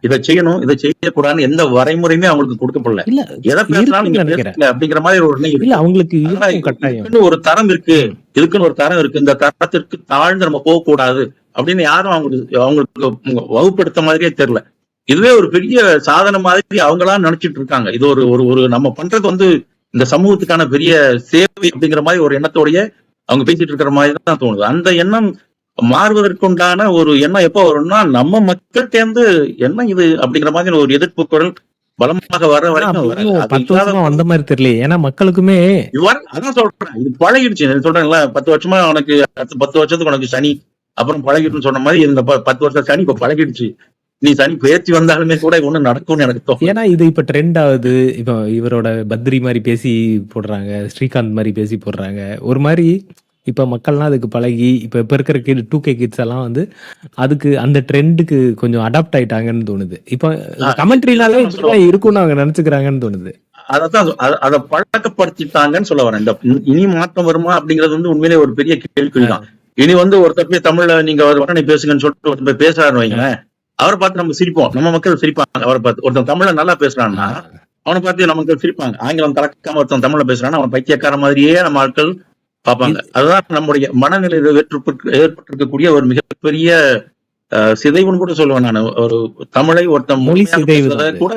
இதை செய்யணும், இதை செய்யக்கூடாதுன்னு எந்த வரைமுறையுமே அவங்களுக்கு கொடுக்கப்படல. இல்ல, எதை பேசினாலும் அப்படிங்கிற மாதிரி ஒரு இல்ல, அவங்களுக்கு ஒரு தரம் இருக்கு, இதுக்குன்னு ஒரு தரம் இருக்கு. இந்த தரத்திற்கு தாழ்ந்து நம்ம போக கூடாது அப்படின்னு யாரும் அவங்களுக்கு வகுப்படுத்த மாதிரியே தெரியல. இதுவே ஒரு பெரிய சாதனை மாதிரி அவங்களா நினைச்சிட்டு இருக்காங்க. இது ஒரு நம்ம பண்றது இந்த சமூகத்துக்கான பெரிய சேவை அப்படிங்கிற மாதிரி ஒரு எண்ணத்தோடைய அவங்க பேசிட்டு இருக்கிற மாதிரி தான் தோணுது. அந்த எண்ணம் மாறுவதற்குண்டான ஒரு எண்ணம் எப்போ வரும்னா, நம்ம மக்கள் சேர்ந்து என்ன இது அப்படிங்கிற மாதிரி ஒரு எதிர்ப்பு குரல் பலமாக வர வரைக்கும் அந்த மாதிரி தெரியல. ஏன்னா மக்களுக்குமே அதான் சொல்றேன், இது பழகிடுச்சு. சொல்றேன்ல, 10 வருஷமா உனக்கு 10 வருஷத்துக்கு உனக்கு சனி அப்புறம் பழகிடுன்னு சொன்ன மாதிரி இந்த 10 வருஷம் சனி இப்ப பழகிடுச்சு. நீ சனி பேச்சு வந்தாலுமே கூட ஒண்ணு நடக்கும்னு எனக்கு தோணும். ஏன்னா இது இப்ப ட்ரெண்ட் ஆகுது. இப்போ இவரோட பத்ரி மாதிரி பேசி போடுறாங்க, ஸ்ரீகாந்த் மாதிரி பேசி போடுறாங்க. ஒரு மாதிரி இப்ப மக்கள்லாம் அதுக்கு பழகி இப்ப இருக்கிற 2K கிட்ஸ் எல்லாம் அதுக்கு அந்த ட்ரெண்டுக்கு கொஞ்சம் அடாப்ட் ஆயிட்டாங்கன்னு தோணுது. இப்ப கமெண்ட்ரினாலே இருக்கும்னு அவங்க நினைச்சுக்கிறாங்கன்னு தோணுது. அதான் அதை பழக்கப்படுத்திட்டாங்கன்னு சொல்ல வரேன். இந்த இனி மாற்றம் வருமா அப்படிங்கிறது உண்மையிலே ஒரு பெரிய கேள்விக்குறிதான். இனி ஒருத்தர் போய் தமிழ்ல நீங்க வர்ணனை பேசுங்கன்னு சொல்லிட்டு ஒருத்தர் பேசுறாருன்னு வைங்களேன், அவரை பார்த்து நம்ம சிரிப்போம், நம்ம மக்கள் சிரிப்பாங்க. அவரை பார்த்து ஒருத்தன் தமிழ்ல நல்லா பேசுறான்னா அவனை பார்த்து நம்ம மக்கள் சிரிப்பாங்க. ஆங்கிலம் கலக்காம ஒருத்தன் தமிழ்ல பேசுறான்னா அவன் பைத்தியக்கார மாதிரியே நம்ம மக்கள் பார்ப்பாங்க. அதுதான் நம்முடைய மனநிலையில ஏற்பட்டிருக்கக்கூடிய ஒரு மிகப்பெரிய சிதைவுன்னு கூட சொல்லுவேன் நான். ஒரு தமிழை ஒருத்தன் மொழி சிதைவு கூட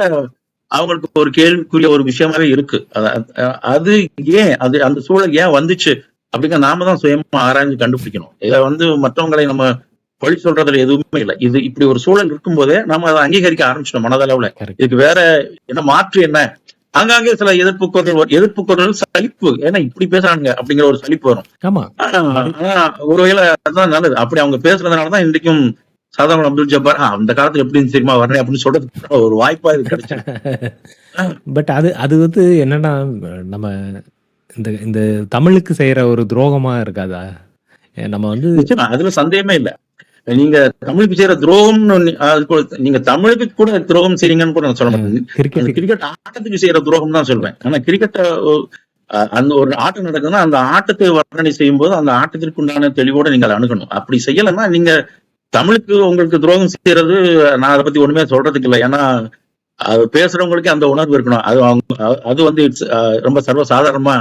அவங்களுக்கு ஒரு கேள்விக்குரிய ஒரு விஷயமாவே இருக்கு. அது ஏன் அந்த சூழல் ஏன் வந்துச்சு அப்படிங்கிற நாம தான் சுயமா ஆராய்ஞ்சு கண்டுபிடிக்கணும். இதை மற்றவங்களை நம்ம பழி சொல்றதுல எதுவுமே இல்லை. இது இப்படி ஒரு சூழல் இருக்கும் போதே நம்ம அதை அங்கீகரிக்க ஆரம்பிச்சிட்டோம் மனதளவுல. இதுக்கு வேற என்ன மாற்று என்ன? அங்கங்கே சில எதிர்ப்பு குரல் சலிப்பு, ஏன்னா இப்படி பேசுறாங்க அப்படிங்கிற ஒரு சலிப்பு வரும். ஒரு வகையில அதுதான் நல்லது. அப்படி அவங்க பேசுறதுனாலதான் இன்றைக்கும் சாதாரண அப்துல் ஜப்பார் அந்த காலத்துல எப்படி தெரியுமா வரேன் அப்படின்னு சொல்றது ஒரு வாய்ப்பா இது கிடைச்சு. பட் அது என்னன்னா, நம்ம இந்த தமிழுக்கு செய்யற ஒரு துரோகமா இருக்காதா? நம்ம அதுல சந்தேகமே இல்ல. நீங்க தமிழுக்கு செய்யற துரோகம், நீங்க தமிழுக்கு கூட துரோகம் செய்றீங்கன்னு கூட நான் சொல்ல மாட்டேன். கிரிக்கெட் ஆட்டத்துக்கு செய்யற துரோகம் தான் சொல்றேன். ஆனா கிரிக்கெட்டை அந்த ஒரு ஆட்டம் நடக்குதுன்னா அந்த ஆட்டத்தை வர்ணனை செய்யும் போது அந்த ஆட்டத்திற்கு உண்டான தெளிவோட நீங்க அதை அணுகணும். அப்படி செய்யலைன்னா நீங்க தமிழுக்கு உங்களுக்கு துரோகம் செய்யறது, நான் அதை பத்தி ஒண்ணுமே சொல்றதுக்கு இல்லை. ஏன்னா அது பேசுறவங்களுக்கு அந்த உணர்வு இருக்கணும். அது வந்து இட்ஸ் ரொம்ப சர்வசாதாரணமா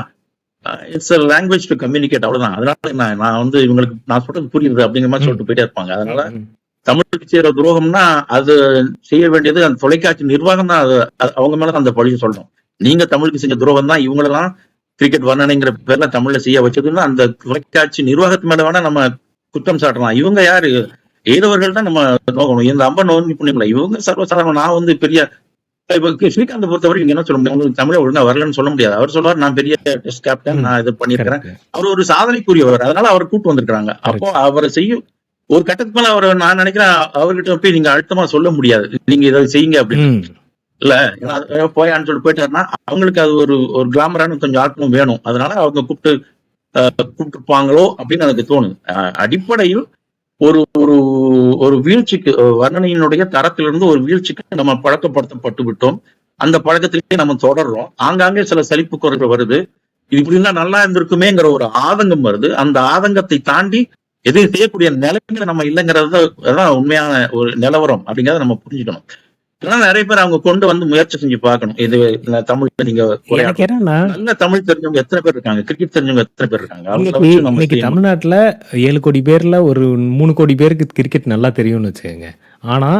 இட்ஸ் லாங்குவேஜ் டு கம்யூனிகேட், அவ்வளவுதான். அதனால நான் வந்து இவங்களுக்கு நான் சொல்றது புரியுது அப்படிங்கிற மாதிரி சொல்லிட்டு போயிட்டே இருப்பாங்க. அதனால தமிழுக்கு செய்யற துரோகம்னா அது செய்ய வேண்டியது அந்த தொலைக்காட்சி நிர்வாகம் தான். அவங்க மேல அந்த பழியை சொல்லணும். நீங்க தமிழுக்கு செஞ்ச துரோகம் தான் இவங்களெல்லாம் கிரிக்கெட் வர்ணனைங்கிற பேர்ல தமிழ்ல செய்ய வச்சதுன்னா அந்த தொலைக்காட்சி நிர்வாகத்து மேல வேணா நம்ம குற்றம் சாட்டலாம். இவங்க யாரு? எய்தவர்கள் தான் நம்ம நோக்கணும். இந்த அம்ப நோக்கி புண்ணியமில்லை. இவங்க சர்வசாதாரணம். நான் வந்து பெரிய இப்ப ஸ்ரீகாந்த் பொறுத்தவரைக்கும் என்ன சொல்ல முடியும்? உங்களுக்கு தமிழ ஒழுங்கா வரலன்னு சொல்ல முடியாது. அவர் சொல்லுவார், நான் பெரிய டெஸ்ட் கேப்டன், நான் இது பண்ணிருக்கிறேன். அவர் ஒரு சாதனைக்குரியவர், அதனால அவரை கூட்டு வந்திருக்காங்க. அப்போ அவரை செய்யும் ஒரு கட்டத்துக்கு மேல அவரை நான் நினைக்கிறேன் அவர்கிட்ட போய் நீங்க அழுத்தமா சொல்ல முடியாது, நீங்க இதை செய்யுங்க அப்படின்னு. இல்ல போயான்னு சொல்லிட்டு போயிட்டாருன்னா அவங்களுக்கு அது ஒரு கிளாமரான கொஞ்சம் ஆட்களும் வேணும். அதனால அவங்க கூப்பிட்டுருப்பாங்களோ அப்படின்னு எனக்கு தோணுது. அடிப்படையில் ஒரு ஒரு ஒரு வீழ்ச்சிக்கு, வர்ணனையினுடைய தரத்திலிருந்து ஒரு வீழ்ச்சிக்கு நம்ம பழக்கப்படுத்தப்பட்டு விட்டோம். அந்த பழக்கத்திலேயே நம்ம தொடர்றோம். ஆங்காங்கே சில சலிப்பு குறைகள் வருது. இது இப்படின்னா நல்லா இருந்திருக்குமேங்கிற ஒரு ஆதங்கம் வருது. அந்த ஆதங்கத்தை தாண்டி எதையும் செய்யக்கூடிய நிலைமையில நம்ம இல்லைங்கிறது தான் உண்மையான ஒரு நிலவரம் அப்படிங்கிறத நம்ம புரிஞ்சுக்கணும். நிறைய பேர் அவங்க கொண்டு வந்து முயற்சி செஞ்சு பார்க்கணும். இது தமிழ்ல நீங்க நல்ல தமிழ் தெரிஞ்சவங்க எத்தனை பேர் இருக்காங்க, கிரிக்கெட் தெரிஞ்சவங்க எத்தனை பேர் இருக்காங்க? இன்னைக்கு தமிழ்நாட்டுல 7 கோடி பேர்ல ஒரு 3 கோடி பேருக்கு கிரிக்கெட் நல்லா தெரியும்னு வச்சுக்கோங்க. ஆனா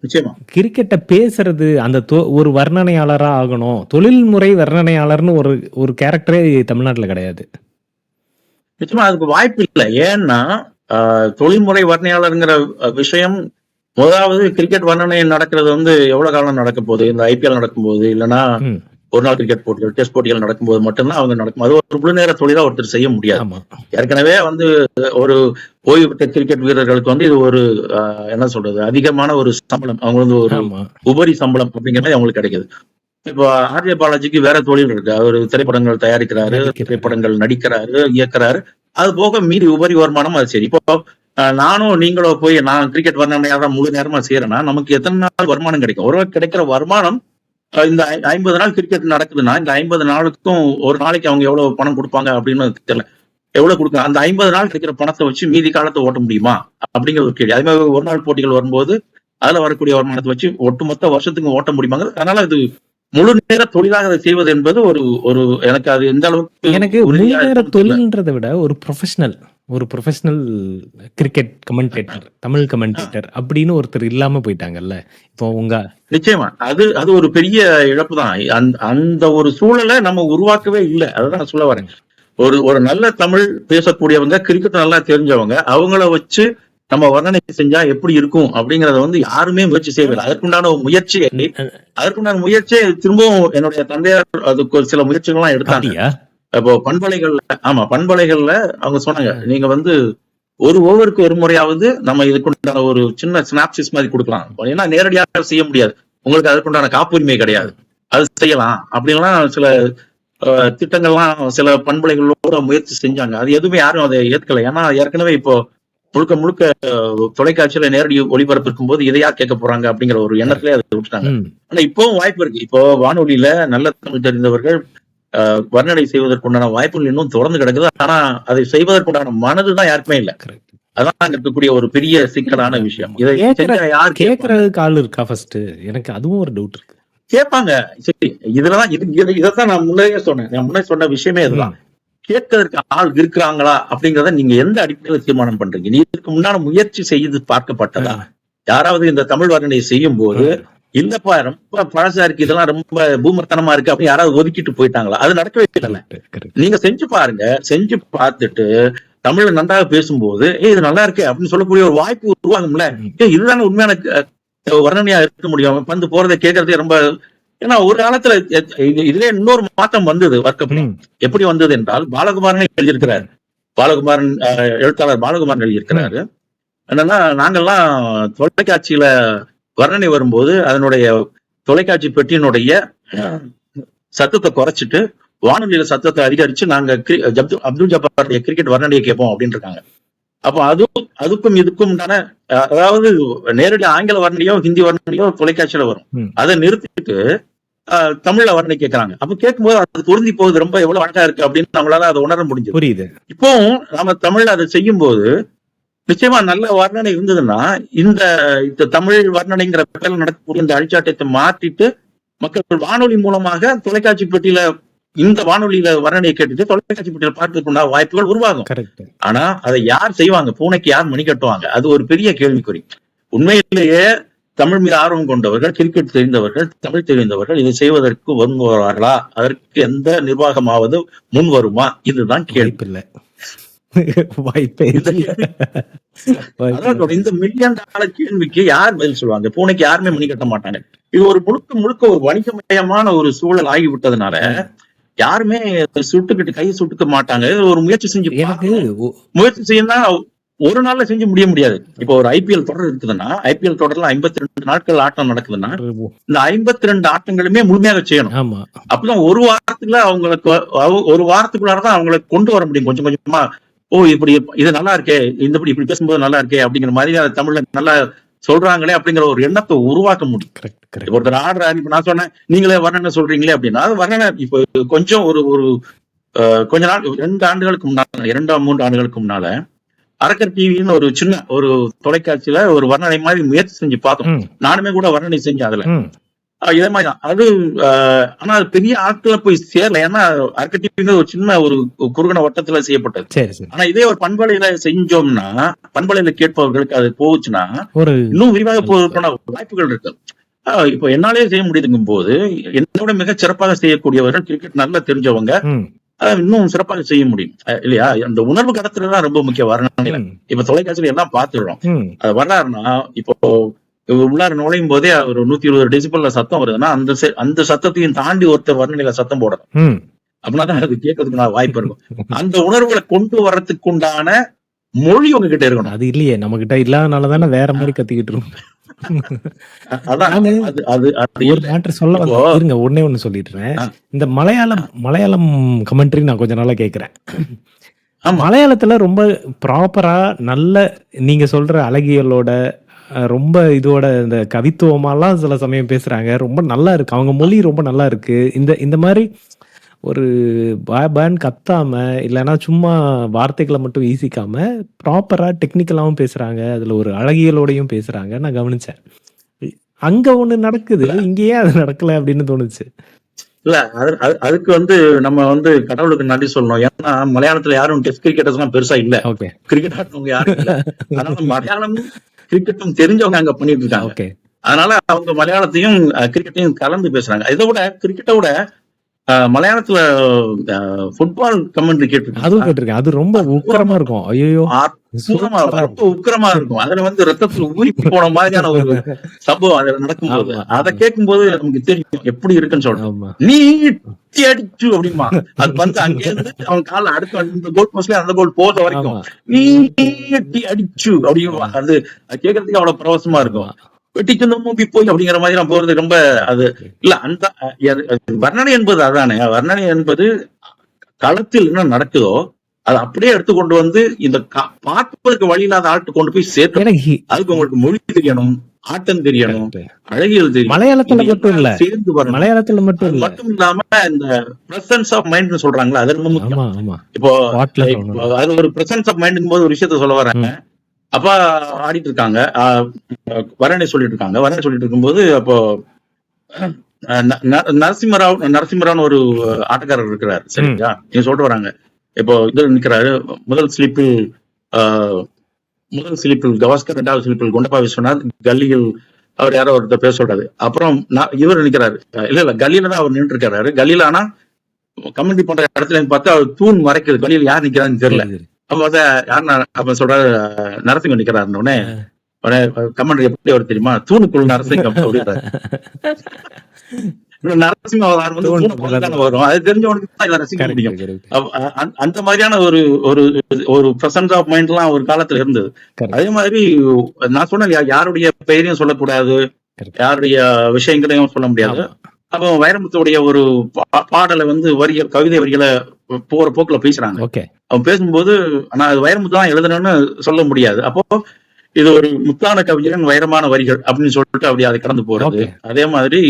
நிச்சயமா கிரிக்கெட்டை பேசுறது அந்த ஒரு வர்ணனையாளரா ஆகணும், தொழில்முறை வர்ணனையாளர்னு ஒரு கேரக்டரே தமிழ்நாட்டுல கிடையாது. நிச்சயமா அதுக்கு வாய்ப்பு இல்லை. ஏன்னா தொழில்முறை வர்ணனையாளருங்கிற விஷயம் முதலாவது கிரிக்கெட் வர்ணனை நடக்கிறது வந்து எவ்வளவு காலம் நடக்க போகுது? இந்த IPL நடக்கும்போது, இல்லைன்னா ஒரு நாள் கிரிக்கெட் போட்டிகள், டெஸ்ட் போட்டிகள் நடக்கும்போது மட்டும்தான் அவங்க நடக்கும். அது ஒரு முழு நேர தொழிலா ஒருத்தர் செய்ய முடியாது. ஏற்கனவே வந்து ஒரு ஓய்வு பெற்ற கிரிக்கெட் வீரர்களுக்கு வந்து இது ஒரு என்ன சொல்றது, அதிகமான ஒரு சம்பளம், அவங்க வந்து ஒரு உபரி சம்பளம் அப்படிங்கிறது அவங்களுக்கு கிடைக்குது. இப்போ RJ பாலாஜிக்கு வேற தொழில் இருக்கு. அவர் திரைப்படங்கள் தயாரிக்கிறாரு, திரைப்படங்கள் நடிக்கிறாரு, இயக்குறாரு. அது போக மீறி உபரி வருமானம் அது சரி. இப்போ நானும் நீங்களோ போய் நான் கிரிக்கெட் வர்ணனையா தான் முழு நேரமா செய்யறேன்னா நமக்கு எத்தனை நாள் வருமானம் கிடைக்கும்? ஒரு கிடைக்கிற வருமானம் இந்த 50 நாள் கிரிக்கெட் நடக்குதுன்னா இந்த 50 நாளுக்கும் ஒரு நாளைக்கு அவங்க எவ்வளவு பணம் கொடுப்பாங்க அப்படின்னு தெரியல. எவ்வளவு கொடுக்க அந்த 50 நாள் கிடைக்கிற பணத்தை வச்சு மீதி காலத்தை ஓட்ட முடியுமா அப்படிங்கிற ஒரு கேள்வி. அதே மாதிரி ஒரு நாள் போட்டிகள் வரும்போது அதுல வரக்கூடிய வருமானத்தை வச்சு ஒட்டுமொத்த வருஷத்துக்கு ஓட்ட முடியுமாங்க? அதனால இது முழு நேர தொழிலாக அதை செய்வது என்பது ஒரு எனக்கு அது எந்த அளவுக்கு எனக்கு முழு நேர தொழில்ன்றதை விட ஒரு professional cricket commentator, Tamil commentator அப்படின்னு ஒருத்தர் இல்லாம போயிட்டாங்கல்ல இப்போ உங்க. நிச்சயமா அது ஒரு பெரிய இழப்பு தான். அந்த ஒரு சூழலை நம்ம உருவாக்கவே இல்லை. அதுதான் சொல்ல வரேன். ஒரு நல்ல தமிழ் பேசக்கூடியவங்க, கிரிக்கெட் நல்லா தெரிஞ்சவங்க, அவங்கள வச்சு நம்ம வர்ணனை செஞ்சா எப்படி இருக்கும் அப்படிங்கறத வந்து யாருமே முயற்சி செய்யவில்லை. அதற்குண்டான முயற்சியை திரும்பவும் என்னுடைய தந்தையார் அதுக்கு சில முயற்சிகள்லாம் எடுத்தாங்க. இப்போ பண்பலைகள்ல அவங்க சொன்னாங்க, நீங்க வந்து ஒரு ஓவருக்கு ஒரு முறையாவது நம்ம இதுக்குண்டான ஒரு சின்ன ஸ்னாப்சிஸ் மாதிரி கொடுக்கலாம். ஏன்னா நேரடியாக செய்ய முடியாது, உங்களுக்கு அதுக்குண்டான காப்புரிமை கிடையாது, அது செய்யலாம் அப்படின்லாம் சில திட்டங்கள்லாம் சில பண்பலைகளோட முயற்சி செஞ்சாங்க. அது எதுவுமே யாரும் அதை ஏற்கல. ஏன்னா ஏற்கனவே இப்போ முழுக்க தொலைக்காட்சியில நேரடி ஒளிபரப்பு இருக்கும் போது இதையா கேட்க போறாங்க அப்படிங்கிற ஒரு எண்ணத்திலே அதை விட்டுட்டாங்க. ஆனா இப்பவும் வாய்ப்பு இருக்கு. இப்போ வானொலியில நல்ல தமிழ் தெரிந்தவர்கள் வர்ணனை செய்வதற்குண்டான வாய்ப்புகள் இன்னும் தொடர்ந்து கிடக்குது. ஆனா அதை செய்வதற்குண்டான மனதுதான் யாருக்குமே இல்லை. அதான் இருக்கக்கூடிய ஒரு பெரிய சிக்கலான விஷயம். இதை யார் கேட்கறதுக்கு ஆள் இருக்கா? ஃபர்ஸ்ட் எனக்கு அதுவும் ஒரு டவுட் இருக்கு. கேட்பாங்க. சரி, இதுலதான் இதைத்தான் நான் முன்னே சொன்ன விஷயமே இதுதான். கேட்கறதுக்கு ஆள் இருக்கிறாங்களா அப்படிங்கறத நீங்க எந்த அடிப்படையில தீர்மானம் பண்றீங்க? நீ இதுக்கு முன்னாடி முயற்சி செய்து பார்க்கப்பட்டதா? யாராவது இந்த தமிழ் வர்ணனை செய்யும் போது இல்லப்பா ரொம்ப பழசா இருக்கு, இதெல்லாம் ரொம்ப பூமர்த்தனமா இருக்கு அப்படின்னு யாராவது ஒதுக்கிட்டு போயிட்டாங்களா? அது நடக்கவே இல்லை. நீங்க செஞ்சு பாருங்க. செஞ்சு பார்த்துட்டு தமிழ்ல நன்றாக பேசும்போது இது நல்லா இருக்கு அப்படின்னு சொல்லக்கூடிய ஒரு வாய்ப்பு உருவாகும்ல. இதுதானே உண்மையான வர்ணனையா இருக்க முடியும். வந்து போறதை கேட்கறதே ரொம்ப. ஏன்னா ஒரு காலத்துல இதுல இன்னொரு மாற்றம் வந்தது. வர்க்கம் எப்படி வந்தது என்றால் பாலகுமாரன் எழுதியிருக்கிறார். எழுத்தாளர் பாலகுமாரன் எழுதியிருக்கிறாரு. என்னன்னா நாங்கெல்லாம் தொலைக்காட்சியில வர்ணனை வரும்போது அதனுடைய தொலைக்காட்சி பெட்டியினுடைய சத்தத்தை குறைச்சிட்டு வானொலியில சத்தத்தை அதிகரிச்சு நாங்க அப்துல் ஜப்பாருடைய கிரிக்கெட் வர்ணனையை கேட்போம் அப்படின்னு இருக்காங்க. அப்போ அதுக்கும் இதுக்கும் அதாவது நேரடி ஆங்கில வர்ணனையோ ஹிந்தி வர்ணனையோ தொலைக்காட்சியில வரும். அதை நிறுத்திட்டு தமிழ்ல வர்ணனை கேட்கறாங்க. அப்ப கேட்கும்போது அது பொருந்தி போகுது, ரொம்ப எவ்வளவு அழகா இருக்கு அப்படின்னு நம்மளால அதை உணர முடிஞ்சது. புரியுது. இப்போ நம்ம தமிழ்ல அதை செய்யும் போது நிச்சயமா நல்ல வர்ணனை இருந்ததுன்னா இந்த தமிழ் வர்ணனைங்கிற பேர்ல நடக்கக்கூடிய இந்த அழிச்சாட்டத்தை மாற்றிட்டு மக்கள் வானொலி மூலமாக தொலைக்காட்சி பெட்டியில இந்த வானொலியில வர்ணனையை கேட்டுட்டு தொலைக்காட்சி பெட்டியில பார்த்துக்கொண்டா வாய்ப்புகள் உருவாகும். ஆனா அதை யார் செய்வாங்க? பூனைக்கு யார் மணி கட்டுவாங்க? அது ஒரு பெரிய கேள்விக்குறி. உண்மையிலேயே தமிழ் மீது ஆர்வம் கொண்டவர்கள், கிரிக்கெட் தெரிந்தவர்கள், தமிழ் தெரிந்தவர்கள் இதை செய்வதற்கு வருவார்களா? அதற்கு எந்த நிர்வாகமாவது முன் வருமா? இதுதான் கேள்வி. வாய்ப்பே இந்த மில்லியன் டாலர் கேள்விக்கு யார் பதில் சொல்லுவாங்க? பூனைக்கு யாருமே மணி கட்ட மாட்டாங்க. இது ஒரு முழுக்க ஒரு வணிகமயமான ஒரு சூழல் ஆகிவிட்டதுனால யாருமே சுட்டுக்கிட்டு கையை சுட்டுக்க மாட்டாங்க. ஒரு முயற்சி செய்யணும்னா ஒரு நாள்ல செஞ்சு முடியாது. இப்போ ஒரு ஐபிஎல் தொடர் இருக்குதுன்னா, ஐபிஎல் தொடர்ல 52 நாட்கள் ஆட்டம் நடக்குதுன்னா, இந்த 52 ஆட்டங்களுமே முழுமையாக செய்யணும். அப்பதான் ஒரு வாரத்துக்குள்ளாரதான் அவங்களை கொண்டு வர முடியும். கொஞ்சம் கொஞ்சமா இப்படி இது நல்லா இருக்கே, இப்படி பேசும்போது நல்லா இருக்கே அப்படிங்கிற மாதிரி தமிழ்ல நல்லா சொல்றாங்களே அப்படிங்கிற ஒரு எண்ணத்தை உருவாக்க முடியும். ஒருத்தர் ஆடுறாரு, இப்ப நான் சொன்னேன் நீங்களே வர்ணனை சொல்றீங்களே அப்படின்னா, அது வர்ணனை இப்ப கொஞ்சம் கொஞ்ச நாள் 2 ஆண்டுகளுக்கு முன்னால 2-3 ஆண்டுகளுக்கு முன்னால அரக்கர் டிவின்னு ஒரு சின்ன ஒரு தொலைக்காட்சியில ஒரு வர்ணனை மாதிரி முயற்சி செஞ்சு பார்த்தோம். நானுமே கூட வர்ணனை செஞ்சேன் அதுல. இதே மாதிரி அது ஆனா அது பெரிய ஆட்களை போய் சேரல. ஏன்னா அரக்கர் டிவிங்கிறது ஒரு சின்ன ஒரு குறுகின வட்டத்துல செய்யப்பட்டது. ஆனா இதே ஒரு பண்பலையில செஞ்சோம்னா, பண்பலையில கேட்பவர்களுக்கு அது போச்சுன்னா இன்னும் விரிவாக போவதற்கான வாய்ப்புகள் இருக்கு. இப்ப என்னாலே செய்ய முடியுதுங்கும் போது என்னோட மிக சிறப்பாக செய்யக்கூடியவர்கள், கிரிக்கெட் நல்லா தெரிஞ்சவங்க, இன்னும் சிறப்பாக செய்ய முடியும் இல்லையா? அந்த உணர்வு கடத்துறதுதான் ரொம்ப முக்கிய வர்ணனை. இப்ப தொலைக்காட்சியில எல்லாம் பாத்துடுறோம். அது வர்றாருன்னா, இப்போ உள்ளார நுழையும் போதே ஒரு 120 டெசிபல்ல சத்தம் வருதுன்னா அந்த சத்தத்தையும் தாண்டி ஒருத்தர் வர்ணனையில சத்தம் போடணும். அப்படின்னாதான் அது கேட்கறதுக்கு வாய்ப்பு இருக்கும். அந்த உணர்வுகளை கொண்டு வர்றதுக்கு உண்டான மொழி உங்ககிட்ட இருக்கணும். அது இல்லையே, நம்ம கிட்ட இல்லாதனாலதானே வேற மாதிரி கத்திக்கிட்டு இருக்கோம். ஒன்னே ஒண்ணு சொல்லிடுறேன். இந்த மலையாளம் கமெண்ட்ரி நான் கொஞ்ச நாளா கேக்குறேன். மலையாளத்துல ரொம்ப ப்ராப்பரா நல்ல நீங்க சொல்ற அழகியலோட ரொம்ப இதோட இந்த கவித்துவமாலாம் சில சமயம் பேசுறாங்க. ரொம்ப நல்லா இருக்கு, அவங்க மொழி ரொம்ப நல்லா இருக்கு. இந்த மாதிரி ஒரு பேன் கத்தாம இல்லைன்னா சும்மா வார்த்தைகளை மட்டும் வீசிக்காம ப்ராப்பரா டெக்னிக்கலாவும் பேசுறாங்க, அதுல ஒரு அழகியலோடையும் பேசுறாங்க. நான் கவனிச்சேன். அங்க ஒண்ணு நடக்குது, இங்கேயே அது நடக்கல அப்படின்னு தோணுச்சு. இல்ல அதுக்கு நம்ம கடவுளுக்கு நன்றி சொல்லணும். ஏன்னா மலையாளத்துல யாரும் டெஸ்ட் கிரிக்கெட்டர்ஸ் எல்லாம் பெருசா இல்ல, கிரிக்கெட் ஆடுறவங்க யாரும் இல்ல. அதனால மலையாளமும் கிரிக்கெட்டும் தெரிஞ்சவங்க அங்க பண்ணிட்டு இருக்காங்க. அதனால அவங்க மலையாளத்தையும் கிரிக்கெட்டையும் கலந்து பேசுறாங்க. இதை விட கிரிக்கெட்டை விட மலையாளத்துல ஃபுட்பால் கமெண்ட்ரி கேட்டிருக்கேன். அது ரொம்ப உக்கிரமா இருக்கும். ஐயோ, ரொம்ப உக்கிரமா இருக்கும். அதுல ரத்தத்துல ஊறி போன மாதிரியான ஒரு சம்பவம் அதுல நடக்கும்போது அதை கேட்கும்போது நமக்கு தெரியும் எப்படி இருக்குன்னு சொல்றோம். நீ அடிச்சு அப்படிமா அது அங்கே இருந்து அவன் கால அடுத்த கோல் போஸ்ட்ல அந்த கோல் போத வரைக்கும் நீ அடிச்சு அப்படிமா அது கேட்கறதுக்கு அவ்வளவு பிரவசமா இருக்கும். வெட்டிக்கு மூவி போய் அப்படிங்கிற மாதிரி நான் போறது ரொம்ப அது இல்ல. அந்த வர்ணனை என்பது அதானே, வர்ணனை என்பது களத்தில் என்ன நடக்குதோ அதை அப்படியே எடுத்துக்கொண்டு இந்த பார்ப்பதற்கு வழி இல்லாத ஆட்டு கொண்டு போய் சேர்த்து, அதுக்கு உங்களுக்கு மொழி தெரியணும், ஆட்டம் தெரியணும், அழகியல் தெரியும். மலையாளத்துல மட்டும் இல்ல, சேர்ந்து வரணும். மலையாளத்துல மட்டும் இல்லாம இந்த பிரசன்ஸ் ஆஃப் மைண்ட் சொல்றாங்களா, அது ரொம்ப முக்கியம். இப்போ அது ஒரு பிரசன்ஸ் ஆஃப் மைண்ட் போது ஒரு விஷயத்த சொல்ல வர்றாங்க. அப்பா ஆடிட்டு இருக்காங்க, வர்ணனை சொல்லிட்டு இருக்கும்போது அப்போ நரசிம்மராவ் ஒரு ஆட்டக்காரர் இருக்கிறார். சரிங்களா? நீங்க சொல்லிட்டு வராங்க. இப்போ இது நிக்கிறாரு முதல் ஸ்லிப்பில் கவாஸ்கர், 2வது ஸ்லிப்பில் குண்டப்பா விஸ்வநாத், கல்லியில் அவர் யாரோ ஒருத்தர் பேச சொல்றாரு. அப்புறம் இவர் நிக்கிறாரு, இல்ல கல்லியில தான் அவர் நின்று இருக்காரு. கல்லியில ஆனா கமெண்ட்ரி பண்ற இடத்துல பார்த்தா அவர் தூண் மறைக்கிறது, கல்லியில் யார் நிக்கிறான்னு தெரியல. அப்ப சொல்றாரு நரசிங்கம் நிக்கிறாருன்னு கமெண்ட் எப்படி அவர் தெரியுமா, தூணுக்குள் நரசிங்கம் அப்படின்றாரு. நரசிம்ம அவதாரம் வரும், அது தெரிஞ்சவனுக்கு தான் இதை ரசிக்க முடியும். அந்த மாதிரியான ஒரு பிரசன்ஸ் ஆஃப் மைண்ட் எல்லாம் ஒரு காலத்துல இருந்தது. அதே மாதிரி நான் சொன்னேன், யாருடைய பெயரையும் சொல்லக்கூடாது, யாருடைய விஷயங்களையும் சொல்ல முடியாது. அப்போ வைரமுத்துடைய ஒரு பாடலை வரிகள், கவிதை வரிகளை போற போக்குல பேசுறாங்க. அவன் பேசும்போது ஆனா அது வைரமுத்து தான் எழுதணும்னு சொல்ல முடியாது. அப்போ இது ஒரு முத்தான கவிஞரின் வைரமான வரிகள் அப்படின்னு சொல்லிட்டு அப்படி அதை கடந்து போறது. அதே மாதிரி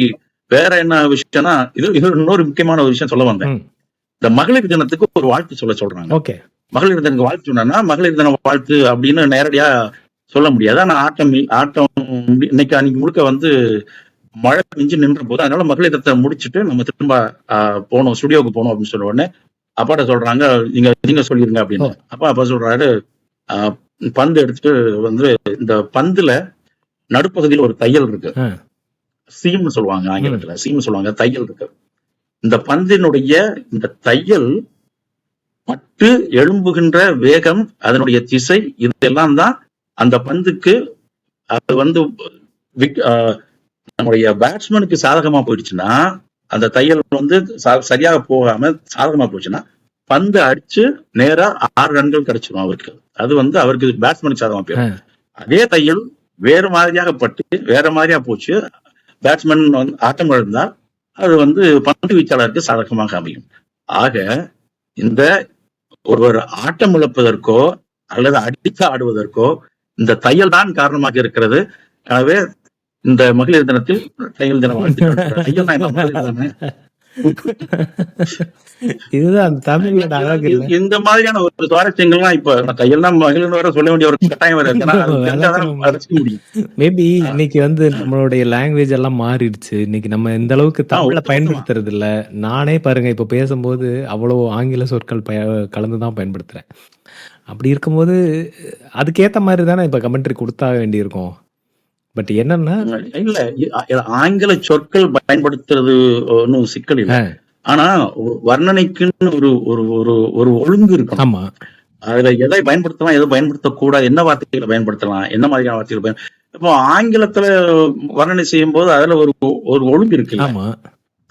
வேற என்ன விஷயம்னா, இது இன்னொரு முக்கியமான ஒரு விஷயம் சொல்ல வந்தேன். இந்த மகளிர் தினத்துக்கு ஒரு வாழ்த்து சொல்றாங்க. ஓகே. மகளிர் தினத்துக்கு வாழ்த்து சொன்னா மகளிர் தின வாழ்த்து அப்படின்னு நேரடியா சொல்ல முடியாது. ஆனா ஆட்டம் இன்னைக்கு அன்னைக்கு முழுக்க வந்து மழை பெஞ்சு நின்ற போது, அதனால மகளிர் தினத்தை முடிச்சுட்டு நம்ம திரும்ப போனோம், ஸ்டுடியோவுக்கு போனோம் அப்படின்னு சொல்ல உடனே அப்பாட்ட சொல்றாங்க, நீங்க சொல்லிருங்க அப்படின்னு. அப்பா சொல்றாரு, பந்து எடுத்துட்டு வந்து இந்த பந்துல நடுப்பகுதியில் ஒரு தையல் இருக்கு, சீம்னு சொல்லுவாங்க ஆங்கிலத்துல, சீம் சொல்லுவாங்க, தையல் இருக்கு. இந்த பந்தினுடைய இந்த தையல் பட்டு எழும்புகின்ற வேகம், அதனுடைய திசை, இதெல்லாம் தான் அந்த பந்துக்கு அது வந்து நம்முடைய பேட்ஸ்மேனுக்கு சாதகமா போயிடுச்சுன்னா, அந்த தையல் வந்து சரியாக போகாம சாதகமா போயிடுச்சுன்னா பந்து அடிச்சு நேரா 6 ரன்கள் கிடைச்சிடும் அவருக்கு. அது வந்து அவருக்கு பேட்ஸ்மேனுக்கு சாதகமா போயிடும். அதே தையல் வேறு மாதிரியாக பட்டு வேற மாதிரியா போச்சு, பேட்ஸ்மேன் ஆட்டம் இழந்தால் அது வந்து பந்து வீச்சாளருக்கு சாதகமாக அமையும். ஆக இந்த ஒருவர் ஆட்டம் இழப்பதற்கோ அல்லது அடித்து ஆடுவதற்கோ இந்த தையல் தான் காரணமாக இருக்கிறது. எனவே இந்த மகளிர் தினத்தில் தையல் தினம் இதுதான் தமிழோட அழகு. இந்த மாதிரியான ஒரு சுவாரஸ்யங்கள்லாம் இப்ப தையல்லாம் மகளிர் வர சொல்ல வேண்டிய ஒரு கட்டாயம் வர முடியும். மேபி இன்னைக்கு வந்து நம்மளுடைய லாங்குவேஜ் எல்லாம் மாறிடுச்சு. இன்னைக்கு நம்ம இந்த அளவுக்கு தமிழை பயன்படுத்துறது இல்ல. நானே பாருங்க இப்ப பேசும்போது அவ்வளவு ஆங்கில சொற்கள் கலந்துதான் பயன்படுத்துறேன். அப்படி இருக்கும்போது அதுக்கேத்த மாதிரி தானே இப்ப கமெண்ட்ரி கொடுத்தாக வேண்டியிருக்கும். பட் என்னன்னா, இல்ல ஆங்கில சொற்கள் பயன்படுத்துறது ஒன்னும் சிக்கல் இல்லை. ஆனா வர்ணனைக்குன்னு ஒரு ஒழுங்கு இருக்கும். ஆமா, அதுல எதை பயன்படுத்தலாம், எதை பயன்படுத்தக்கூடாது, என்ன வார்த்தைகளை பயன்படுத்தலாம், என்ன மாதிரியான வார்த்தைகள் இப்போ ஆங்கிலத்துல வர்ணனை செய்யும் போது அதுல ஒரு ஒழுங்கு இருக்கு. ஆமா,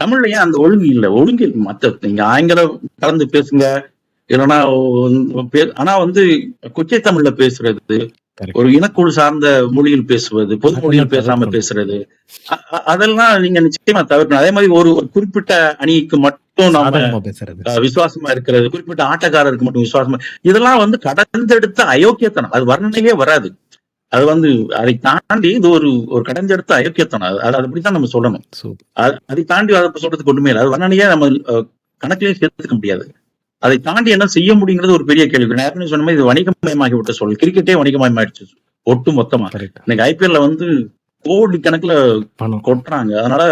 தமிழ்ல ஏன் அந்த ஒழுங்கு இல்ல? ஒழுங்கு மத்த நீங்க ஆங்கிலம் கலந்து பேசுங்க, இல்லைன்னா ஆனா வந்து கொச்சை தமிழ்ல பேசுறது, ஒரு இனக்குழு சார்ந்த மொழியில் பேசுவது, பொது மொழியில் பேசாம பேசுறது, அதெல்லாம் நீங்க நிச்சயமா தவிர்க்கணும். அதே மாதிரி ஒரு குறிப்பிட்ட அணிக்கு மட்டும் நாம விசுவாசமா இருக்கிறது, குறிப்பிட்ட ஆட்டக்காரருக்கு மட்டும் விசுவாசமா, இதெல்லாம் வந்து கடந்தெடுத்த அயோக்கியத்தனம். அது வர்ணனையே வராது. அது வந்து அதை தாண்டி இது ஒரு கடந்தெடுத்த அயோக்கியத்தனம். அது அப்படித்தான் நம்ம சொல்லணும். அதை தாண்டி அதை சொல்றதுக்கு ஒண்ணுமே இல்லை. அது வர்ணனையே நம்ம கணக்கிலேயே சேர்த்துக்க முடியாது. அதை தாண்டி என்ன செய்ய முடியுங்கிறது ஒரு பெரிய கேள்வி. நான் சொன்ன மாதிரி இது வணிகமயமாகிவிட்ட சொல். கிரிக்கெட்டே வணிகமயமாயிடுச்சு ஒட்டு மொத்தமா. இன்னைக்கு ஐபிஎல்ல வந்து கோடி கணக்குல கொட்டுறாங்க. அதனால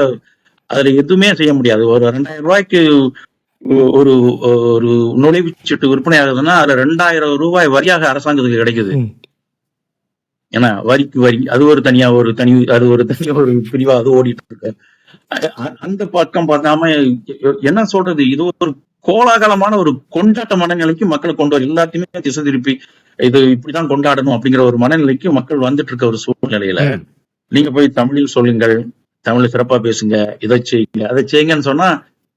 அதுல எதுவுமே செய்ய முடியாது. ஒரு 2000 ரூபாய்க்கு ஒரு நுழைவுச்சீட்டு விற்பனை ஆகுதுன்னா அதுல 2000 ரூபாய் வரியாக அரசாங்கத்துக்கு கிடைக்குது. ஏன்னா வரி அது ஒரு தனியா ஒரு பிரிவா அது ஓடிட்டு இருக்கு. அந்த பக்கம் பார்க்காம என்ன சொல்றது, இது ஒரு கோலாகலமான ஒரு கொண்டாட்ட மனநிலைக்கு மக்களை கொண்டு வர, எல்லாத்தையுமே திசை திருப்பி இது இப்படிதான் கொண்டாடணும் அப்படிங்கிற ஒரு மனநிலைக்கு மக்கள் வந்துட்டு இருக்க ஒரு சூழ்நிலையில நீங்க போய் தமிழில் சொல்லுங்கள், தமிழ்ல சிறப்பா பேசுங்க, இதை செய்யுங்க, அதை செய்யுங்கன்னு சொன்னா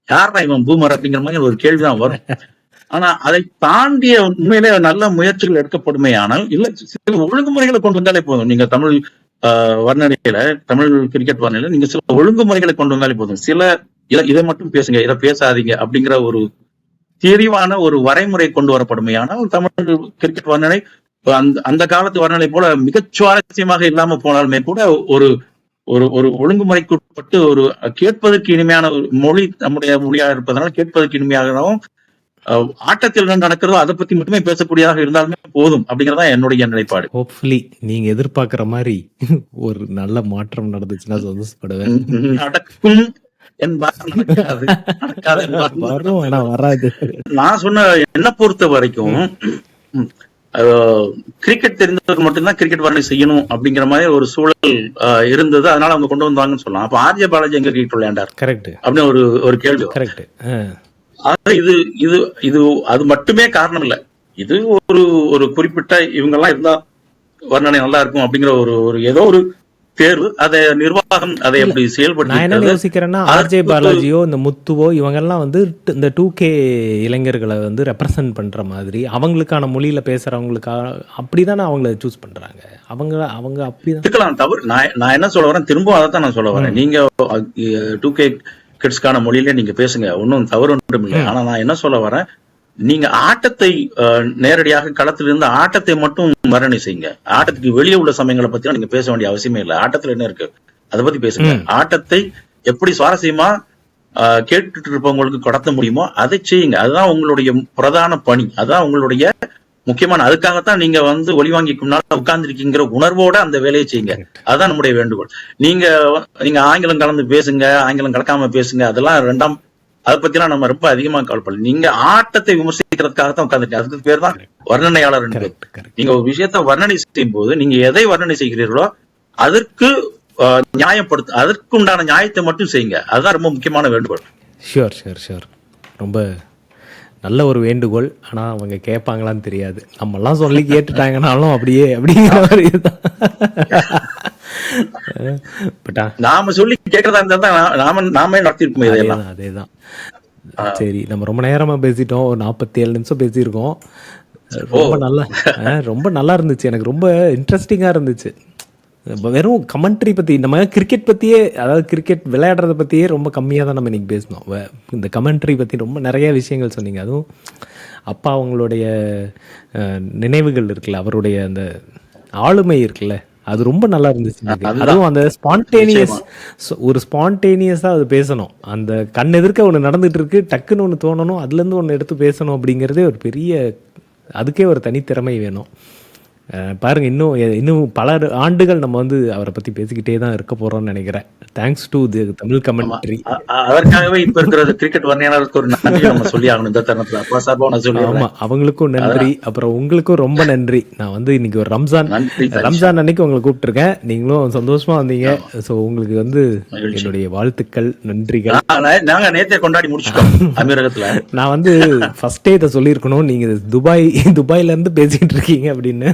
யாரா இவன் பூமர் அப்படிங்கிற மாதிரி ஒரு கேள்விதான் வரும். ஆனா அதை தாண்டிய உண்மையிலே நல்ல முயற்சிகள் எடுக்கப்படுமே ஆனால் இல்ல சில ஒழுங்குமுறைகளை கொண்டு வந்தாலே போதும். நீங்க தமிழ் வர்ணனையில, தமிழ் கிரிக்கெட் வர்ணனையில நீங்க சில ஒழுங்குமுறைகளை கொண்டு வந்தாலே போதும். சில இதை மட்டும் பேசுங்க, இதை பேசாதீங்க அப்படிங்கிற ஒரு தெளிவான ஒரு வரைமுறை கொண்டு வரப்படுமையானால் தமிழ் கிரிக்கெட் வர்ணனை அந்த காலத்து வர்ணனை போல மிகச் சுவாரஸ்யமாக இல்லாம போனாலுமே கூட ஒரு ஒரு ஒழுங்குமுறைக்கு உட்பட்டு ஒரு கேட்பதற்கு இனிமையான ஒரு மொழி நம்முடைய மொழியாக இருப்பதனால கேட்பதற்கு இனிமையாகவும் ஆட்டத்தில் நடக்கிறதோ அதை பத்தி மட்டுமே பேசக்கூடியதாக இருந்தாலுமே போதும் அப்படிங்கறதா என்னுடைய நிலைப்பாடு. ஹோப்ஃபுல்லி நீங்க எதிர்பார்க்கிற மாதிரி ஒரு நல்ல மாற்றம் நடந்துச்சுன்னா சந்தோஷப்படுவேன். நடக்கும் வராது. நான் சொன்ன என்ன பொறுத்த வரைக்கும் கிரிக்கெட் தெரிந்தவர்கள் மட்டும்தான் கிரிக்கெட் வர்ணனை செய்யணும் அப்படிங்கிற மாதிரி ஒரு சூழல் இருந்தது. அதனால அவங்க கொண்டு வந்தாங்கன்னு சொல்லலாம். அப்ப ஆர்ஜே பாலாஜி எங்க கிரிக்கெட் விளையாண்டார் அப்படின்னு ஒரு கேள்வி. இது அது மட்டுமே காரணம் இல்ல. இது ஒரு குறிப்பிட்ட இவங்க எல்லாம் இருந்தா வர்ணனை நல்லா இருக்கும் அப்படிங்கிற ஒரு ஏதோ ஒரு தேர்வு. அதை நிர்வாகம் அதை எப்படி செயல்பட்டு நான் என்ன யோசிக்கிறேன்னா, ஆர்ஜே பாலாஜியோ இந்த முத்துவோ இவங்க எல்லாம் வந்து இந்த 2K இளைஞர்களை வந்து ரெப்ரசன்ட் பண்ற மாதிரி அவங்களுக்கான மொழியில பேசுறவங்களுக்காக அப்படிதானே அவங்கள சூஸ் பண்றாங்க. அவங்க அப்படிதான் தவறு. நான் என்ன சொல்ல வரேன், திரும்பவும் அதை தான் நான் சொல்ல வரேன். நீங்க 2K கிட்ஸ்கான மொழியில நீங்க பேசுங்க, ஒன்னும் தவறு ஒன்றும் இல்லை. ஆனா நான் என்ன சொல்ல வரேன், நீங்க ஆட்டத்தை நேரடியாக களத்திலிருந்து ஆட்டத்தை மட்டும் வர்ணனை செய்யுங்க. ஆட்டத்துக்கு வெளியே உள்ள சமயங்களை பத்தி நீங்க பேச வேண்டிய அவசியமே இல்லை. ஆட்டத்துல என்ன இருக்கு அதை பத்தி பேசுங்க. ஆட்டத்தை எப்படி சுவாரஸ்யமா கேட்டுட்டு இருப்பவங்களுக்கு கடத்த முடியுமோ அதை செய்யுங்க. அதுதான் உங்களுடைய பிரதான பணி, அதுதான் உங்களுடைய முக்கியமான. அதுக்காகத்தான் நீங்க வந்து ஒளிவாங்கிக்கும்னால உட்கார்ந்துருக்கீங்கிற உணர்வோட அந்த வேலையை செய்யுங்க. அதுதான் நம்முடைய வேண்டுகோள். நீங்க ஆங்கிலம் கலந்து பேசுங்க, ஆங்கிலம் கலக்காம பேசுங்க, அதெல்லாம் ரெண்டாம். அதை பத்தி எல்லாம் நம்ம ரொம்ப அதிகமா கவலைப்படல. நீங்க ஆட்டத்தை விமர்சிக்கிறதுக்காகத்தான் உட்கார்ந்துருக்கீங்க. அதுக்கு பேர் தான் வர்ணனையாளர். நீங்க ஒரு விஷயத்த வர்ணனை செய்யும் போது நீங்க எதை வர்ணனை செய்கிறீர்களோ அதற்கு நியாயப்படுத்த, அதற்கு உண்டான நியாயத்தை மட்டும் செய்யுங்க. அதுதான் ரொம்ப முக்கியமான வேண்டுகோள். ஷூர். ரொம்ப நல்ல ஒரு வேண்டுகோள். ஆனால் அவங்க கேட்பாங்களான்னு தெரியாது. நம்மெல்லாம் சொல்லி கேட்டுட்டாங்கனாலும் அப்படிங்கிற மாதிரி தான். நாம சொல்லி கேட்கறதா இருந்தா தான் நாமே நடத்திருப்போம் இதெல்லாம். அதேதான். சரி, நம்ம ரொம்ப நேரமா பேசிட்டோம். ஒரு 47 நிமிஷம் பேசியிருக்கோம். ரொம்ப நல்லா இருந்துச்சு. எனக்கு ரொம்ப இன்ட்ரெஸ்டிங்கா இருந்துச்சு. வெறும் கமெண்ட்ரி பற்றி, நம்ம கிரிக்கெட் பற்றியே, அதாவது கிரிக்கெட் விளையாடுறத பற்றியே ரொம்ப கம்மியாக தான் நம்ம இன்றைக்கி பேசணும். இந்த கமெண்ட்ரி பற்றி ரொம்ப நிறைய விஷயங்கள் சொன்னீங்க. அதுவும் அப்பா அவங்களுடைய நினைவுகள் இருக்குல்ல, அவருடைய அந்த ஆளுமை இருக்குல்ல, அது ரொம்ப நல்லா இருந்துச்சு. அதுவும் அந்த ஸ்பான்டேனியஸாக அது பேசணும். அந்த கண் எதிர்க்க ஒன்று நடந்துகிட்டு இருக்கு, டக்குன்னு ஒன்று தோணணும், அதுலேருந்து ஒன்று எடுத்து பேசணும். அப்படிங்கிறதே ஒரு பெரிய, அதுக்கே ஒரு தனித்திறமை வேணும். பாருங்க, இன்னும் பல ஆண்டுகள் நம்ம வந்து அவரை பத்தி பேசிக்கிட்டே தான் இருக்க போறோம்னு நினைக்கிறேன். Thanks to the Tamil commentary. அதற்காகவே இப்ப இருக்கிற கிரிக்கெட் வர்ணனையாளருக்கு ஒரு நன்றி நம்ம சொல்லி ஆகணும் இந்த தருணத்துல. அப்பா சார்பா நான் சொல்லி. ஆமா, அவங்களுக்கும் நன்றி. அப்புறம் உங்களுக்கும் ரொம்ப நன்றி. நான் வந்து இன்னைக்கு ஒரு ரம்ஜான் அன்னைக்கு உங்களை கூப்பிட்டுருக்கேன். நீங்களும் சந்தோஷமா வந்தீங்க. ஸோ உங்களுக்கு வந்து என்னுடைய வாழ்த்துக்கள், நன்றிகள். நாங்க நேத்தே கொண்டாடி முடிச்சிட்டோம் அமீரகத்துல. நான் வந்து ஃபர்ஸ்டே இதை சொல்லியிருக்கணும், நீங்க துபாயில இருந்து பேசிட்டு இருக்கீங்க அப்படின்னு.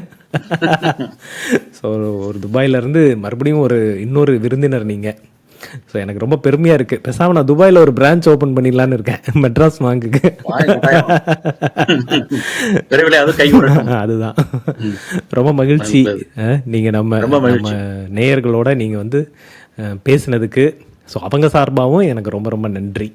ஸோ ஒரு துபாயில இருந்து மறுபடியும் இன்னொரு விருந்தினர் நீங்க. ஸோ எனக்கு ரொம்ப பெருமையா இருக்கு. பேசாம நான் துபாயில ஒரு பிரான்ச் ஓபன் பண்ணிடலான்னு இருக்கேன், மெட்ராஸ் வாங்குக்கு. அதுதான். ரொம்ப மகிழ்ச்சி. நீங்க நம்ம நேயர்களோட நீங்க வந்து பேசினதுக்கு. ஸோ அவங்க சார்பாகவும் எனக்கு ரொம்ப ரொம்ப நன்றி.